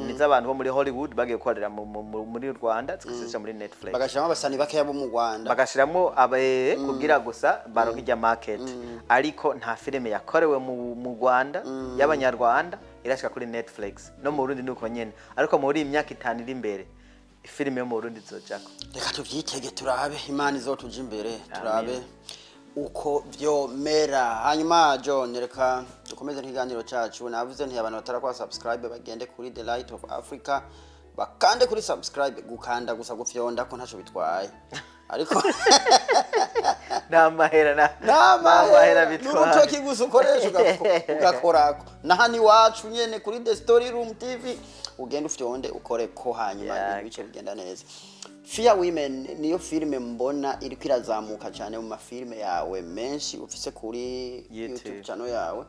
Nizo abantu bo muri Hollywood bagiye gukorera muri Rwanda zikisisha muri Netflix. Bagashiramo abasani bakeya bo mu Rwanda. Bagashiramo abaye kugira gusa baronka ijya market. Ariko nta filime yakorewe mu Rwanda y'abanyarwanda irashika kuri Netflix. No mu Burundi nuko nyene. Ariko muri imyaka 5 iri imbere filime yo mu Burundi zojako. Reka tuvyitege turabe imana izotuje imbere turabe uko vyomera. Hanyuma John reka dukomeze n'ikiganiro cacu navuze nti abantu batarakora subscribe bagende kuri The Light of Africa bakande kuri subscribe gukanda gusa gufyonda ko ntaco bitwaye ariko namahera bitwaye n'urutoki gusa ukoresha ugakorako nahani wacu nyene kuri The Story Room TV ugenda ufyonde ukore ko hanyuma ibice bigenda neza. Fear Women niyo filme mbona iri kwirazamuka cyane mu mafilme yawe menshi ufise kuri YouTube channel yawe.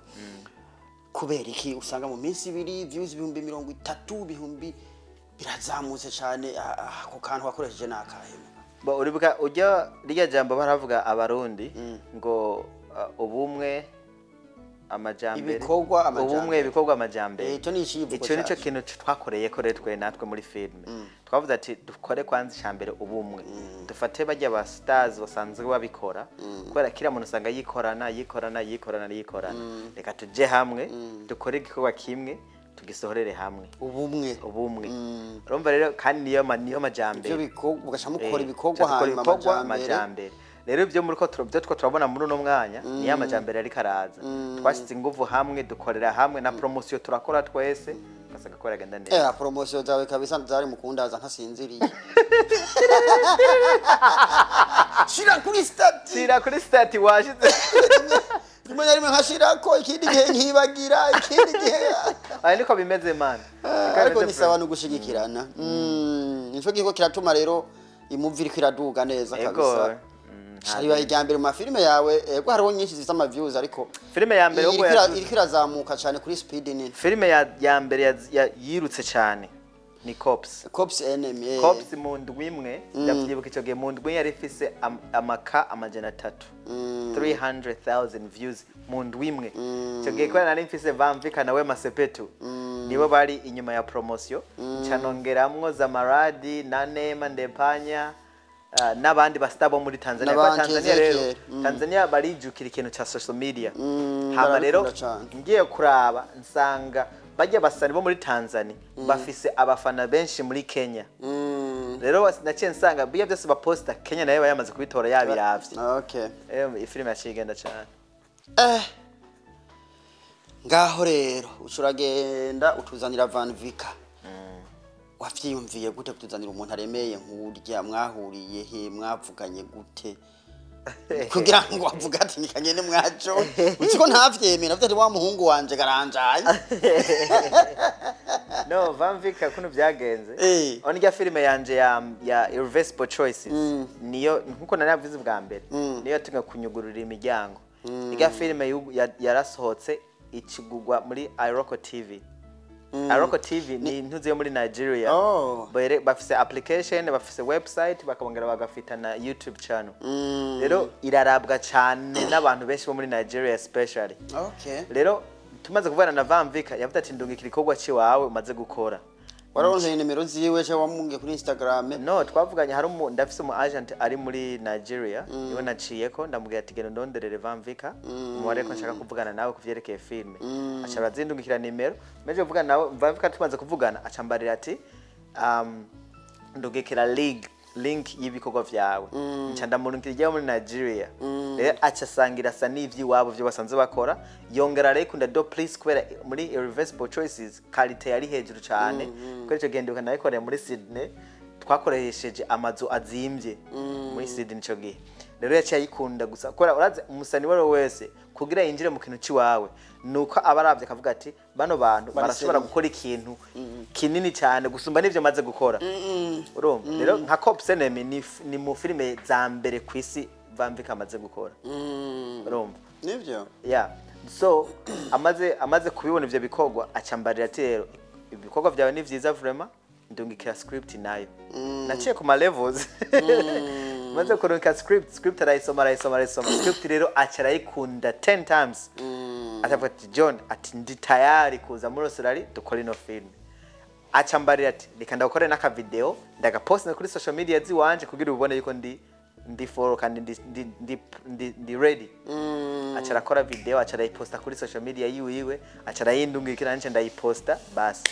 Kubera iki usanga mu minsi 2 views 30,000 birazamutse cyane ako kantu wakoresheje nakahe? Ba uribuka ujya rya jambo baravuga abarundi ngo ubumwe amajambere ubumwe ibikorwa amajambere icyo nico kintu twakoreye ko retwe natwe muri filme twavuze ati dukore kwanza icambere ubumwe dufate bajya ba stars basanzwe babikora kubera kira muntu usanga yikorana reka tuje hamwe dukore igikorwa kimwe tugisohorere hamwe ubumwe urumva rero kandi niyo majambere ibyo bikorwa ugashamo gukora ibikorwa hanyuma amajambere rero ibyo muri ko turabona muri uno mwanya ni amajambere ari karaza twashyize ingufu hamwe dukorera hamwe na promotion turakora twese gasaga ko yagenda neza promotion zawe kabisa zari mukundaza ntasinziriye shira kuri stati washize rimwe na rimwe nkashirako ikindi gihe nkibagira ikindi gihe niko bimeze man ariko ni sawa no gushigikirana nico giko kiratuma rero imuviri kwiraduga neza kabisa. Shariba ijambere mu mafilme yawe ego hariho nyinshi zisa ama views ariko filme ya mbere uko iri kwirazamuka cyane kuri speed nini. Filme ya mbere yirutse cyane ni Cops Enemy Cops mu ndwimwe ndavyibuka ico gihe mu ndwi yari ifise amaka amajana 300,000 views mu ndwimwe ico gihe kwa nari mfise Vicker nawe Masepetu nibo bari inyuma ya promotion canongeramwo Zamaradi na Nema Ndepanya n'abandi bastabo muri Tanzania kwa Tanzania rero Tanzania barijukira ikintu cha social media hama rero ngiye kuraba nsanga bajya basani bo muri Tanzania bafise abafana benshi muri Kenya rero naciye nsanga biya byose baposta Kenya nayo bayamaze kubitora yabiravye. Okay. Ifilime yacigenda cyane. Ngaho rero ucuragenda utuzanira Van Vicker. Wavyiyumviye gute kutuzanira umuntu aremeye nk'urya mwahuriye he mwavuganye gute? Kugira ngo avuga ati nikanyene mwajo uko ntavyemera ati wa muhungu wanje garanjaye. No, Van Vicker kuno byagenze. Onirya filime yanje ya Irreversible Choices niyo nkuko naravuze bwa mbere. Niyo tunga kunyugurura imiryango. Irya filime yarasohotse ikigugwa muri Iroko TV. Iroko TV ni ntuze yo muri Nigeria. Bafise application, bafise website, bakabongera bagafita na YouTube channel. Rero irarabwa cyane n'abantu benshi bo muri Nigeria especially. Rero tumaze kuvana na Van Vicker yavuze ati ndungikira ikogwa ci wawe umaze gukora. Waronse nimero ziwe cyo wamunge kuri Instagram? No, twavuganye hari ndafise mu agent ari muri Nigeria, iwe naciyeko ndamubwira ati genda ndonderere Van Vicker, umubare ko nshaka kuvugana nawe kuvyerekeye filme. Acha bazindungikira nimero, meje kuvugana nawe Van Vicker tumaze kuvugana acambarira ati ndugekera link y'ibikorwa vyawe. Nca ndamurungikira muri Nigeria. Rero acha sangira sa n'ivyi wabo byo basanze bakora. Yongera rekunda do please kubera muri Irreversible Choices quality yari hejuru cyane. Kuri cyo genduka nayikoreye muri Sydney twakoresheje amazu azimvye muri Sydney cyo gihe. Rero yaciye ayikunda gusa kora uraze umusani wari wese kugira yinjire mu kintu ciwawe nuko abaravye kavuga ati bano bantu barashobora gukora ikintu kinini cyane gusumba nivyo maze gukora. Urumva rero nka Cops Enemy ni mu filime za mbere kwisi Van Vicker amaze gukora. Urumva nivyo so amaze kubibona ivyo bikogwa acambarira ati rero ibikogwa vyawe ni vyiza vraiment ndungikira script nayo. Naciye ku ma levels. Maze kurunka script arayisoma script rero acara yikunda 10 times. Atavuga ati John ati ndi tayari kuza muri Australia dukora ino film. Acambarira ati reka ndakore naka video ndagapost kuri social media ziwanje kugira ubone yuko ndi follow kandi ndi ready. Acara akora video acara yiposta kuri social media yiwe acara yindungikira nce ndayiposta basi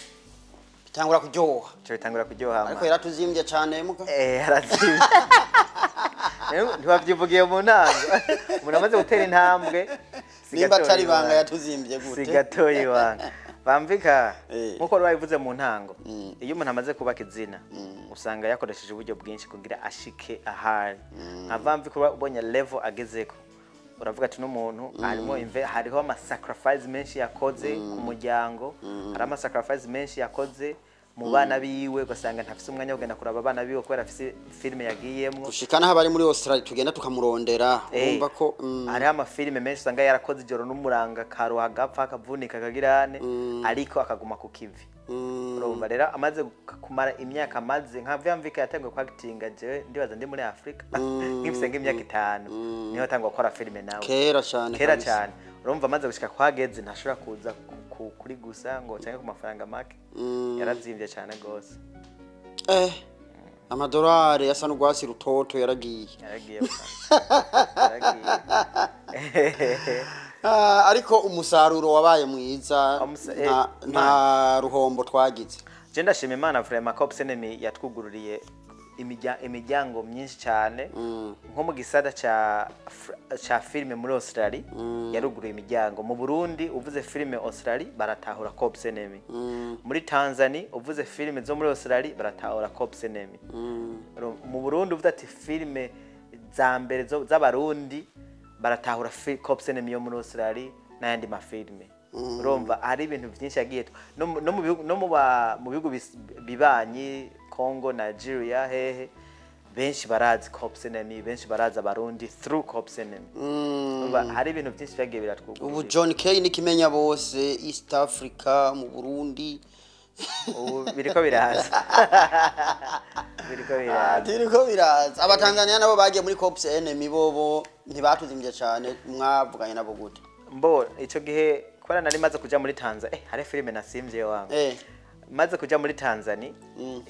bitangura kuryoha. Bitangura kuryoha ariko yaratuzimvye cyane muka yarazimvye. Ntibavyivugiye mu ntango umuntu amaze gutera intambwe nimba atari banga yatuzimvye gute sigatoyi wanga Van Vicker nkuko babivuze mu ntango iyo umuntu amaze kubaka izina usanga yakoresheje uburyo bwinshi kugira ashike ahari. Nka Van Vicker ubonye level agezeko uravuga ati n'umuntu hariho ama sacrifice menshi yakoze ku muryango, hari ama sacrifice menshi yakoze mu bana biwe ugasanga ntafise umwanya wo kugenda kuraba abana biwe kubera afise filime yagiyemwo gushikana habari muri Australia tugenda tukamurondera urumva ko hari ama filime menshi usanga yarakoze ijoro n'umuranga karo hagapfa akavunika kagirane ariko akaguma ku kivi. Urumva rero amaze kumara imyaka maze nka Van Vicker yatangiye kwactinga je ndibaza ndi muri Africa nk'ifise nk'imyaka 5 niho yatangwa gukora filime nawe kera cyane. Urumva amaze gushika kwageze ntashobora kuza kuri gusa ngo cyangwa ku mafaranga make yarazimvye cyane gose. Amadolari yasa n'ugwasi rutoto yaragiye. Ariko umusaruro wabaye mwiza nta ruhombo twagize. Je ndashima Imana vraiment Cops Enemy yatwugururiye imiryango myinshi cyane nko mu gisada cha filime muri Australia yaruguruye imiryango. Mu Burundi uvuze filime Australia baratahura Cops Enemy. Muri Tanzania uvuze filime zo muri Australia baratahura Cops Enemy. Mu Burundi uvuze ati filime za mbere z'abarundi baratahura Cops Enemy yo muri Australia n'ayandi mafilime. Urumva hari ibintu byinshi yagiye no mu bihugu bibanyi Congo, Nigeria, hehe benshi barazi Cops Enemy, benshi barazi abarundi through Cops Enemy. Hari ibintu byinshi byagiye biratwugura. Ubu John K nikimenya bose East Africa mu Burundi biriko biraza. Biriko biraza. Abatanzania nabo bagiye muri Cops Enemy bobo ntibatuzimvye cyane mwavuganye nabo gute? Mbo ico gihe kwara nari maze kuja muri Tanzania hari filime nasimvye wangu. Maze kuja muri Tanzania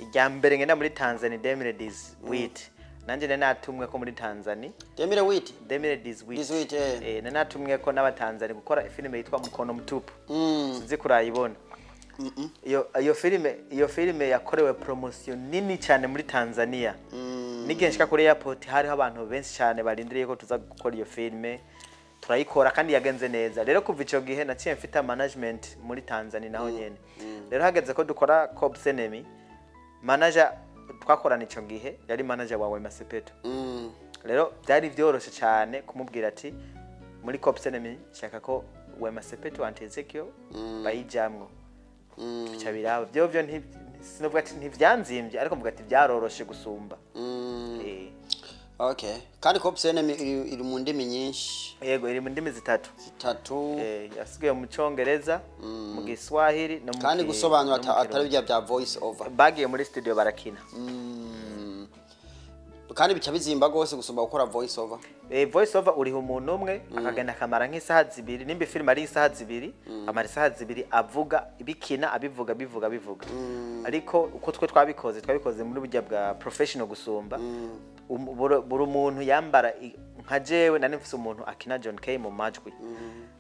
ijya mbere ngenda muri Tanzania 2018 nanje natumwe ko muri Tanzania 2018 natumwe ko n'abatanzania gukora filime yitwa Mukono Mtupu sinzi kurayibona. iyo filime yakorewe promotion nini cyane muri Tanzania n'igihe nshika kuri airport hariho abantu benshi cyane barindiriye ko tuza gukora iyo filime turayikora kandi yagenze neza rero kuva ico gihe naciye mfite management muri Tanzania naho nyene rero hageze ko dukora Cops Enemy manager twakorana ico gihe yari manager wawe Masepeto rero byari vyoroshe cyane kumubwira ati muri Cops Enemy shaka ko we Masepeto antezekyo bayijamwo cyabiraba byo sinovuga ati ntivyanzimvye ariko mvuga ati byaroroshe gusumba okay kandi Cops Enemy iri mu ndimi nyinshi yego iri mu ndimi zitatu yasigaye mu Cyongereza mu Giswahili no mu kandi gusobanura atari bya voice over bagiye muri studio barakina kandi bica bizimba gose gusumba gukora voice over voice over uriho umuntu umwe akagenda kamara nk'isaha zibiri nimba film ari isaha zibiri amara isaha zibiri avuga ibikina abivuga ariko uko twabikoze muri burya bwa professional gusumba buri umuntu yambara nka jewe nari mfise umuntu akina John K mu majwi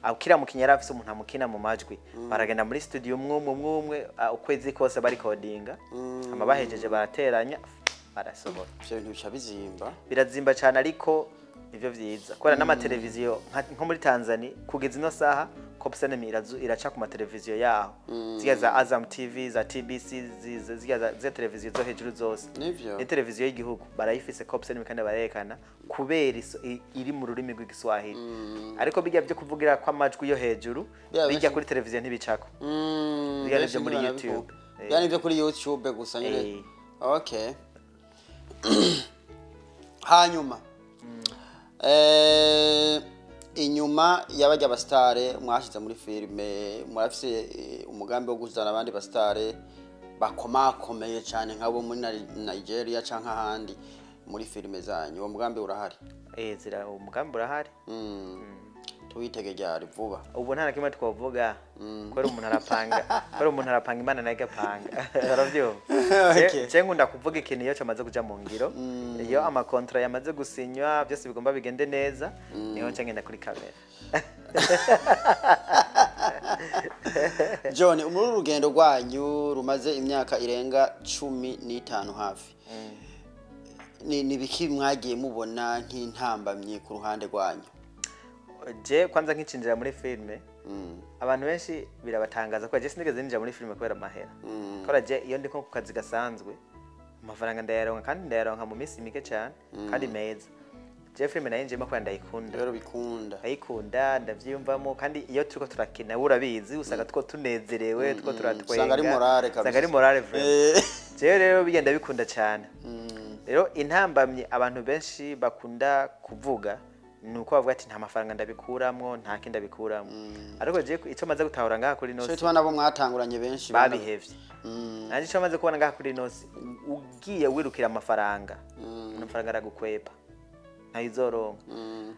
akira mu kinyara afise umuntu amukina mu majwi baragenda muri studio umwe ukwezi kose bari codinga amabahejeje barateranya barasohora byo bintu bica bizimba birazimba cyane ariko ivyo vyiza kubera n'amateleviziyo nko muri Tanzania kugeza ino saha Cops Enemy iraca ku mateleviziyo yaho ziga za Azam TV za TBC ziga za televiziyo zo hejuru zose ni televiziyo y'igihugu barayifise Cops Enemy kandi barerekana kubera iri mu rurimi rw'igiswahili ariko bijya byo kuvugira kwa amajwi yo hejuru bijya kuri televiziyo ntibicako bijya byo muri YouTube yani byo kuri YouTube gusa nyine okay hanyuma inyuma yabajya abastare mwashize muri filme murafise umugambi wo guzana abandi bastare bakomakomeye cyane nk'abo muri Nigeria canka handi muri filme zanyu uwo mugambi urahari zira umugambi urahari tuwitegejya vuba ubu nta nakimwe twovuga kwera umuntu arapanga imana nayo igapanga aravyo nkunda kuvuga ikintu iyo cyamaze kuja mu ngiro iyo amakontra yamaze gusinywa byose bigomba bigende neza niho ngenda kuri kamera John umuri urugendo rwanyu rumaze imyaka irenga 15 hafi ni biki mwagiye mubona nk'intambamye ku ruhande rwanyu je kwanza nkicinjira muri filme abantu benshi birabatangaza ko je sinigeze ninjira muri filme kubera mahera kora je iyo ndiko ku kazi gasanzwe amafaranga ndayaronka kandi ndayaronka mu minsi mike cyane kandi meza je filme nayinjiyemo kubera ndayikunda rero bikunda ayikunda ndavyiyumvamo kandi iyo turiko turakina urabizi usanga two tunezerewe two turatwenga usanga ari morale kabisa usanga ari morale vraiment je rero bigenda bikunda cyane rero intambamye abantu benshi bakunda kuvuga nuko bavuga ati nta mafaranga ndabikuramwo nta kindi ndabikuramwo ariko je ico maze gutahura ngaha kuri nosi cyo tubana nabo mwatanguranye benshi babihevye nanje ico maze kubona ngaha kuri nosi ugiye wirukira amafaranga aragukwepa ntayizoronka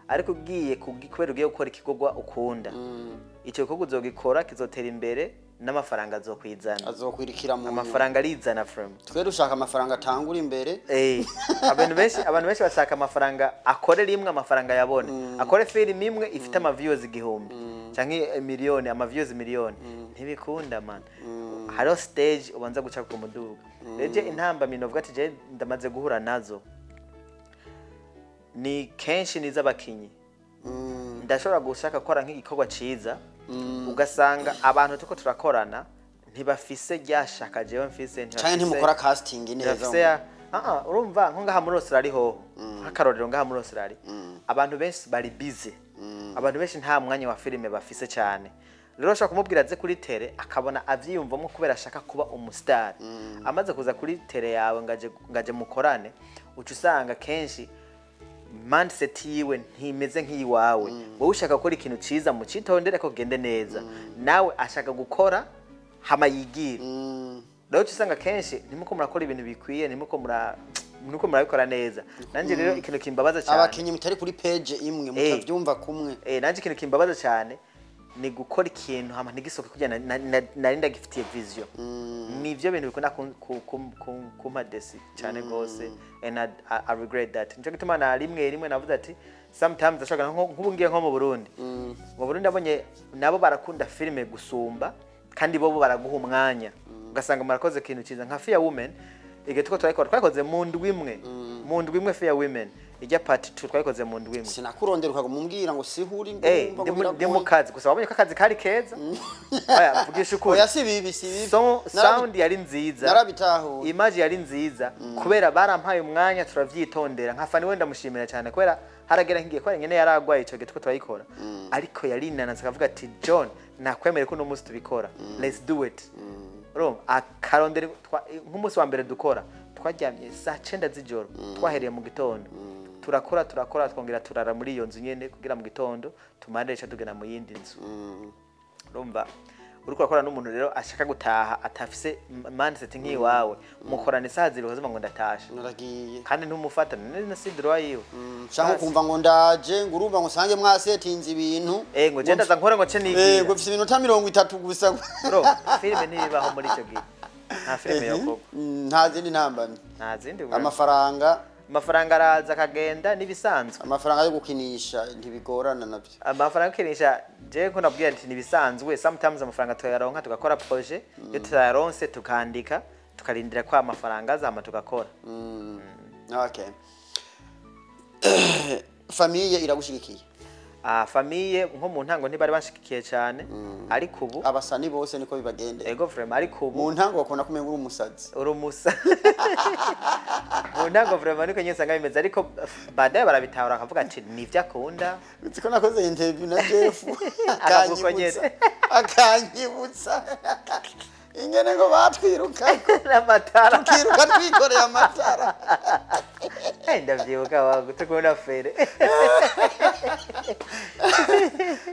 ariko ugiye kubera ugiye gukora ikigogwa ukunda ico gikorwa uzogikora kizotera imbere n'amafaranga azokwizana azokwirikira mu amafaranga arizana from twe dushaka amafaranga atangura imbere abantu benshi bashaka amafaranga akore rimwe amafaranga yabone akore film imwe ifite ama views igihumbi canke miliyoni ama views miliyoni ntibikunda man haro stage ubanza guca ku muduga reje intamba minovuga ati je ndamaze guhura nazo ni kenshi niza bakinyi ndashobora gushaka gukora nk'igikorwa ciza ugasanga abantu tuko turakorana ntibafise ryashaka jewe mfise cyane ntimukora casting neza urumva nko ngaha muri Australia ho hakarorero ngaha muri Australia abantu benshi bari busy abantu benshi nta mwanya wa filime bafise cyane rero ashaka kumubwira aze kuri tele akabona avyiyumvamo kubera ashaka kuba umustar amaze kuza kuri tele yawe ngaje mukorane ucu usanga kenshi mindset yiwe ntimeze nk'iwawe wowe ushaka gukora ikintu ciza mu citondere ko gende neza nawe ashaka gukora hama yigira rero usanga kenshi nimuko murakora ibintu bikwiye nimuko murabikora neza nanje rero ikintu kimbabaza cyane abakinyi mutari kuri page imwe mutavyumva kumwe nanje ikintu kimbabaza cyane ni gukora ikintu hama ntigisoke kujya narinda gifitiye vision nivyo bintu bikunda kumadesi cyane gose and I regret that nje gituma na rimwe navuze ati sometimes ashaka nk'ubungiye nko mu Burundi abonye nabo barakunda filime gusumba kandi bo baraguha umwanya ugasanga murakoze ikintu cyiza nka Fear Women igihe tuko twayikoze mu ndwi imwe Fear Women ijya part 2 twayikoze mu ndwi imwe sinakurondera ukamumbwira ngo sihuri ndi mu kazi gusa wabonye ko akazi kari keza aya vugisha ukuri oya si bibi sound yari nziza narabitaho image yari nziza kubera barampaye umwanya turavyitondera nkafani wenda mushimira cyane kubera haragera ngiye ko nyene yaragwaye ico gihe tuko twayikora ariko yari inananza akavuga ati John nakwemere ko no musi tubikora let's do it rom akarondera nk'umunsi wa mbere dukora twaryamye saa 9 z'ijoro twahereye mu gitondo turakora twongera turara muri iyo nzu nyene kugira mu gitondo tumandecha tugena mu yindi nzu urumva uriko akora n'umuntu rero ashaka gutaha atafise mindset nk'iwawe mukorane saa 0 uzima ngo ndatasha naragiye kandi ntumufata na sidro yiwe shaka kumva ngo ndaje ngo urumva ngo sange mwasetinze ibintu ngo genda za nkore ngo ce nigiye ngo mfise iminota 30 gusa bro filime ntibaho muri ico gihe nta filime yo koko nta zindi ntambamye nta zindi amafaranga araza akagenda nibisanzwe amafaranga yo gukinisha ntibigorana nabyo amafaranga yo gukinisha je ko nabwiye ati nibisanzwe sometimes amafaranga tuyaronka tugakora projet yo tuyaronse tukandika tukarindira kwa amafaranga zama tugakora okay famille iragushigikiye famille nko mu ntango ntibari bashikikiye cyane ariko ubu abasani bose niko bibagende ego vraiment ariko ubu mu ntango bakona kumenga uri umusazi mu ntango vraiment niko nyese ngabimeze ariko badaye barabitahura akavuga ati nivyo akunda utsiko nakoze interview na Jeff akanyibutsa ingene ngo batwiruka n'amatara tukiruka twikoreye amatara ndavyibuka wangu tukubona fere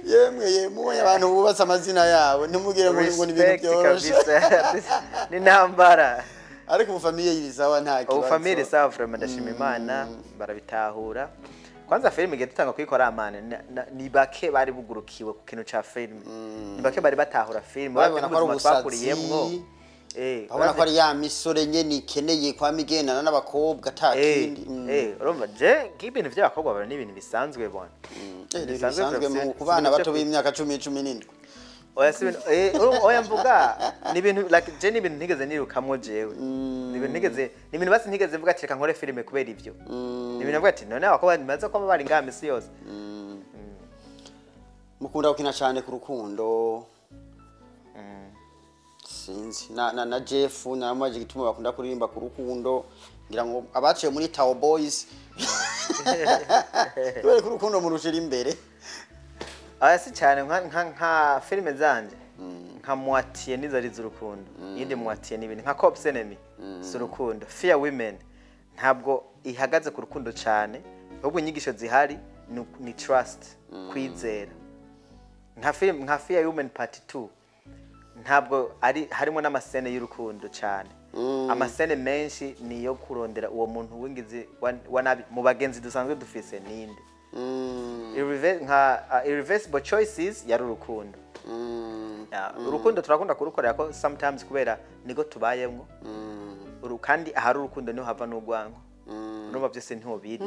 yemwe mubonye abantu bubatse amazina yabo ntimugire ngo ni ibintu byoroshe ni ntambara ariko mu famille yirizawa nta kibazo ubu famille sawa vraiment ndashima Imana barabitahura kwanza filime igihe tutanga kuyikora amane ni bake bari bugurukiwe ku kintu ca filime ni bake bari batahura filime babona ko ari twakuriyemwo babona ko ari ya misore nyene ikeneye kwa migendana n'abakobwa atakindi urumva je nk'ibintu vy'abakobwa bari n'ibintu bisanzwe bona bisanzwe mu kubana bato b'imyaka 10-17 oya sibintu oya mvuga ni ibintu like je ni ibintu ntigeze nirukamwo jewe ni ibintu basi ntigeze mvuga ati reka nkore filime kubera ivyo ni ibintu mvuga ati none abakobwa nimaze ko bari ngame si yose mukunda gukina cyane ku rukundo sinzi na Jeff namaje gituma bakunda kuririmba ku rukundo ngira ngo abaciye muri Tower Boys ku rukundo murushira imbere aya si cyane nka filime zanje nka Mwatiye nizari z'urukundo yindi Mwatiye n'ibindi nka Cops Enemy z'urukundo Fear Women ntabwo ihagaze ku rukundo cyane ahubwo inyigisho zihari ni trust kwizera nka Fear Women part 2 ntabwo ari harimo n'amasene y'urukundo cyane amasene menshi niyo kurondera uwo muntu wingize wanabi mu bagenzi dusanzwe dufise ninde irreversible choices yari urukundo urukundo turakunda kurukorera ko sometimes kubera nigo tubayemwo kandi ahari urukundo niho hava n'ugwango urumva byose ntiho biri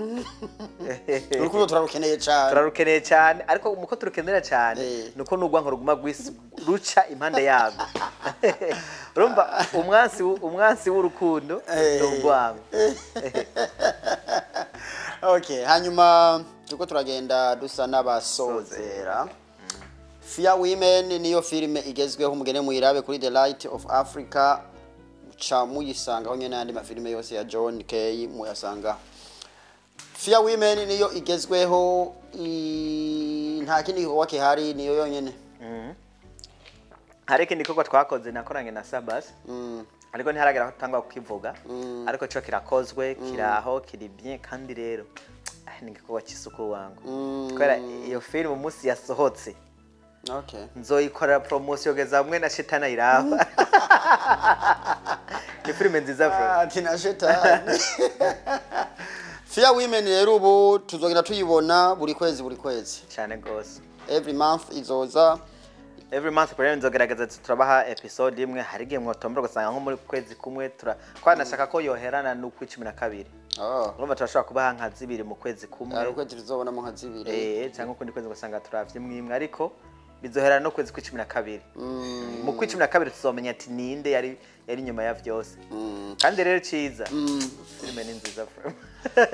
urukundo turarukeneye cyane ariko muko turukenera cyane nuko n'ugwango ruguma ruca impande yago urumva umwansi w'urukundo n'ugwango okay hanyuma tuko turagenda dusa n'abasozera Fear Women niyo filime igezweho umugene muyirabe kuri The Light of Africa cha muyisanga ho nyene andi mafilime yose ya John K muyasanga Fear Women niyo igezweho nta kindi wake hari niyo yonyene hari kindi koko twakoze nakoranye na Sabas ariko ntiharagera kutangwa kukivuga ariko cyo kirakozwe kiraho kiri bien kandi rero ningikuwa kisuko wangu kwera iyo film umunsi yasohotse okay nzoyikorera promotion geza hamwe na Shetana iraba ni film nziza bro tina Shetana Fear Women rero ubu tuzogenda tuyibona buri kwezi cyane gose every month izoza every month kwa nzogerageza turabaha episode imwe hari gihe mwotombora gusanga nko muri kwezi kumwe twanashaka ko yoherana no ku 12 urumva turashobora kubaha nka zibiri mu kwezi kumwe ari kwezi tuzobona mu nka zibiri cyangwa kundi kwezi gusanga turavye mwimwe ariko bizohera no kwezi kwa 12 mu kwa 12 tuzomenya ati ninde yari nyuma ya vyose kandi rero ciza filime ni nziza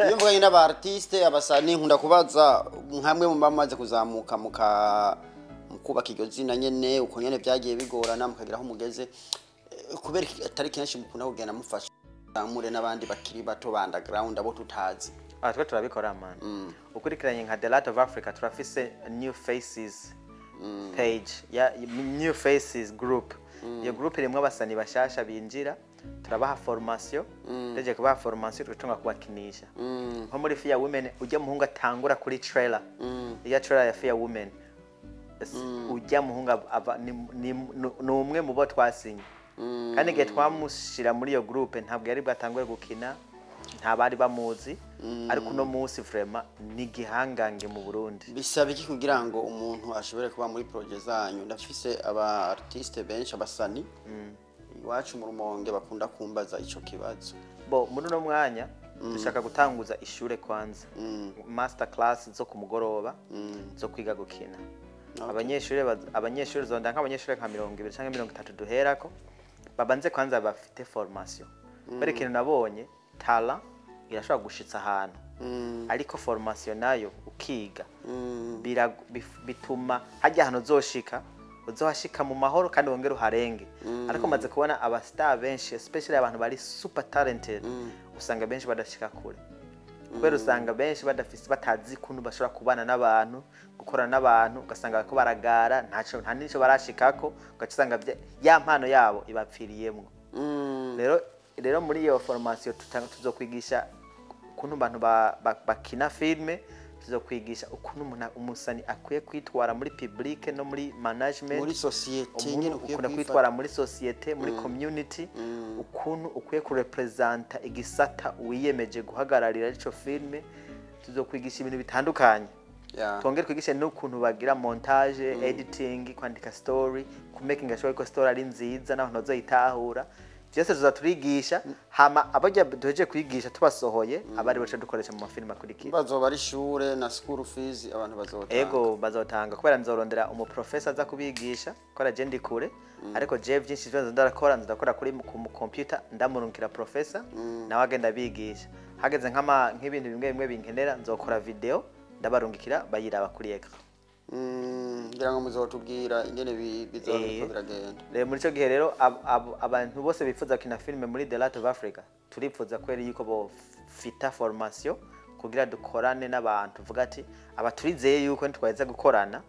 iyo mvuganye n'aba artiste abasani nkunda kubaza nkamwe mu bamaze kuzamuka mukubaka iryo zina nyene uko nyene byagiye bigorana mukagiraho mugeze kubera atari kenshi mukunda kugenda mufasha amure n'abandi bakiri bato ba underground abo tutazi twe turabikora man ukurikiranye nka The Light of Africa turafise New Faces page ya New Faces group iyo group irimwe abasani bashasha binjira turabaha formation deje kubaha formation tutunga kubakinisha nko muri Fear Women ujya muhunga tangura kuri trailer ya trailer ya Fear Women ujya muhunga ni umwe mu bo twasinye kandi gihe twamushira muri iyo group ntabwo yari bwatanguye gukina ntabari bamuzi ariko uno munsi vraiment ni gihangange mu Burundi bisaba iki kugira ngo umuntu ashobore kuba muri projet zanyu ndafise aba artiste benshi abasani iwacu mu Rumonge bakunda kumbaza ico kibazo bo muri no mwanya dushaka gutanguza ishure kwanza master class zo ku mugoroba zo kwiga gukina abanyeshure zonda nk'abanyeshure nka 20 canke 30 duherako babanze kwanza bafite formation bari kintu nabonye tala irashobora gushitsa ahantu ariko formation nayo ukiga bituma hajya hano zoshika uzohashika mu mahoro kandi wongera uharenge ariko maze kubona aba star benshi especially abantu bari super talented usanga benshi badashika kure kubera usanga benshi badafise batazi kuntu bashobora kubana n'abantu gukora n'abantu ugasanga ko baragara nta nico barashikako ugasanga ya mpano yabo ibapfiriyemwo rero muri iyo formation tuzokwigisha ukuntu abantu bakina filme tuzokwigisha ukuntu umusani akwiye kwitwara muri public no muri management muri society nyine ukuntu kwitwara muri society muri community ukuntu ukwiye kurepresenta igisata wiyemeje guhagararira ico filme tuzokwigisha ibintu bitandukanye twongere kwigisha n'ukuntu bagira montage editing kwandika story ku making sure ko story ari nziza n'abantu bazoyitahura byose tuzaturigisha hama abajya duheje kwigisha tubasohoye abari bace dukoresha mu mafilme akurikira bazoba ari shure na school fees abantu bazotanga bazotanga kubera nzorondera umu professor aza kubigisha kora je ndi kure ariko je vyinshi byo ndakora kuri mu computer ndamurunkira professor nawe agenda bigisha hageze nk'ibintu bimwe binkenera nzokora video ndabarungikira bayiraba kuri ekra ngira ngo muzotubwira ingene bizoza biragenda rero muri cyo gihe rero abantu bose bifuza kina filme muri The Light of Africa turifuza kweri yuko bo fita formation kugira dukorane n'abantu vuga ati abaturizeye yuko ntitwaheza gukorana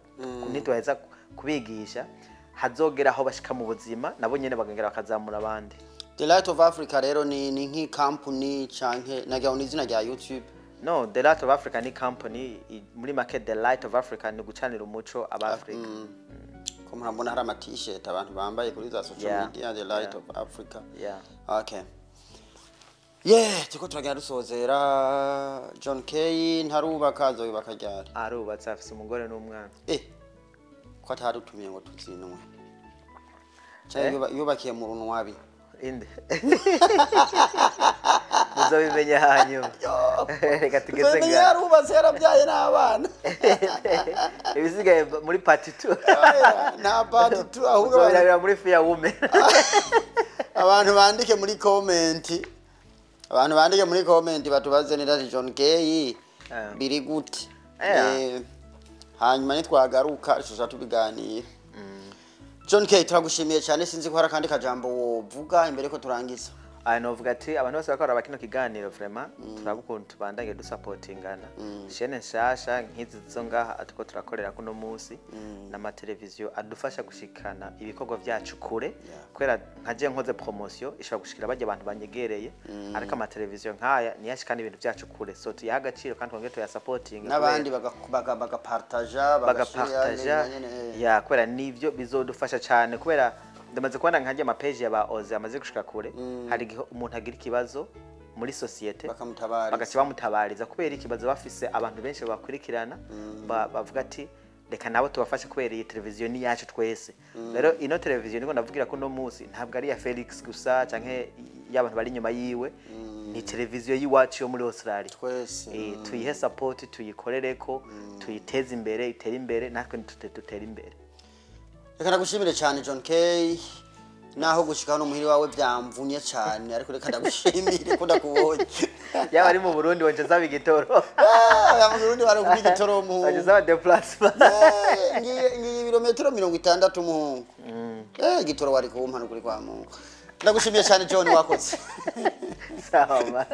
ntitwaheza kubigisha hazogera aho bashika mu buzima nabo nyene bagengera bakazamura abandi The Light of Africa rero ni nki company canke nagira unizina rya YouTube No, The Light of Africa ni company muri market The Light of Africa ni gucanira umuco aba Africa. Ko murabona hari ama t-shirt abantu bambaye kuri za social media The Light of Africa. Okay. Tiko turagenda dusozera John K ntarubaka azoyubaka ryari. Arubatse afise umugore n'umwana. Ko atarutumiye ngo tuzinwe. Cyangwa yubakiye mu runwabi. Inde. Muzabimenya hanyu. Reka tugeze nga. Yarubatse yarabyaye n'abana. Ibisigaye muri part 2. Na part 2 ahubwo barabira muri Fear Women. Abantu bandike muri comment. Batubaze nira John K biri gute. Hanyuma nitwagaruka rishoza tubiganira. John K turagushimiye cyane sinzi ko hari kandi kajambo wovuga imbere ko turangiza. Novuga ati abantu bose bakora bakino kiganiro vraiment turabukuntu tubandanye dusupportingana shene nshasha nkizi zo ngaha atuko turakorera kuno munsi na ma televiziyo adufasha gushikana ibikorwa byacu kure kwera nkaje nkoze promotion ishobora gushikira bajye abantu banyegereye ariko ama televiziyo nkaya niyashikana ibintu byacu kure so tuyaha agaciro kandi twongere tuya supporting n'abandi bagapartager ya kwera nivyo bizodufasha cyane kwera ndamaze kubona nkaje ama page yaba oze amaze gushika kure hari umuntu agira ikibazo muri societe bagaci bamutabariza kubera ikibazo bafise abantu benshi bakurikirana bavuga ati reka nabo tubafashe kubera iyi televiziyo ni yacu twese rero ino televiziyo niko ndavugira ko no munsi ntabwo ari ya Felix gusa canke y'abantu bari nyuma yiwe ni televiziyo yiwacu yo muri Australia twese tuyihe support tuyikorereko tuyiteze imbere itere imbere natwe dutere imbere reka nagushimire cyane John K naho gushika hano muhiri wawe byamvunye cyane ariko reka ndagushimire ko ndakubonye yaba ari mu Burundi wanje zaba igitoro ya mu Burundi bari ku igitoro mu wanje zaba déplacement ngiye ibirometero 60 mu igitoro wari kumpa n'ukuri kwa Mungu ndagushimiye cyane John wakoze sawa man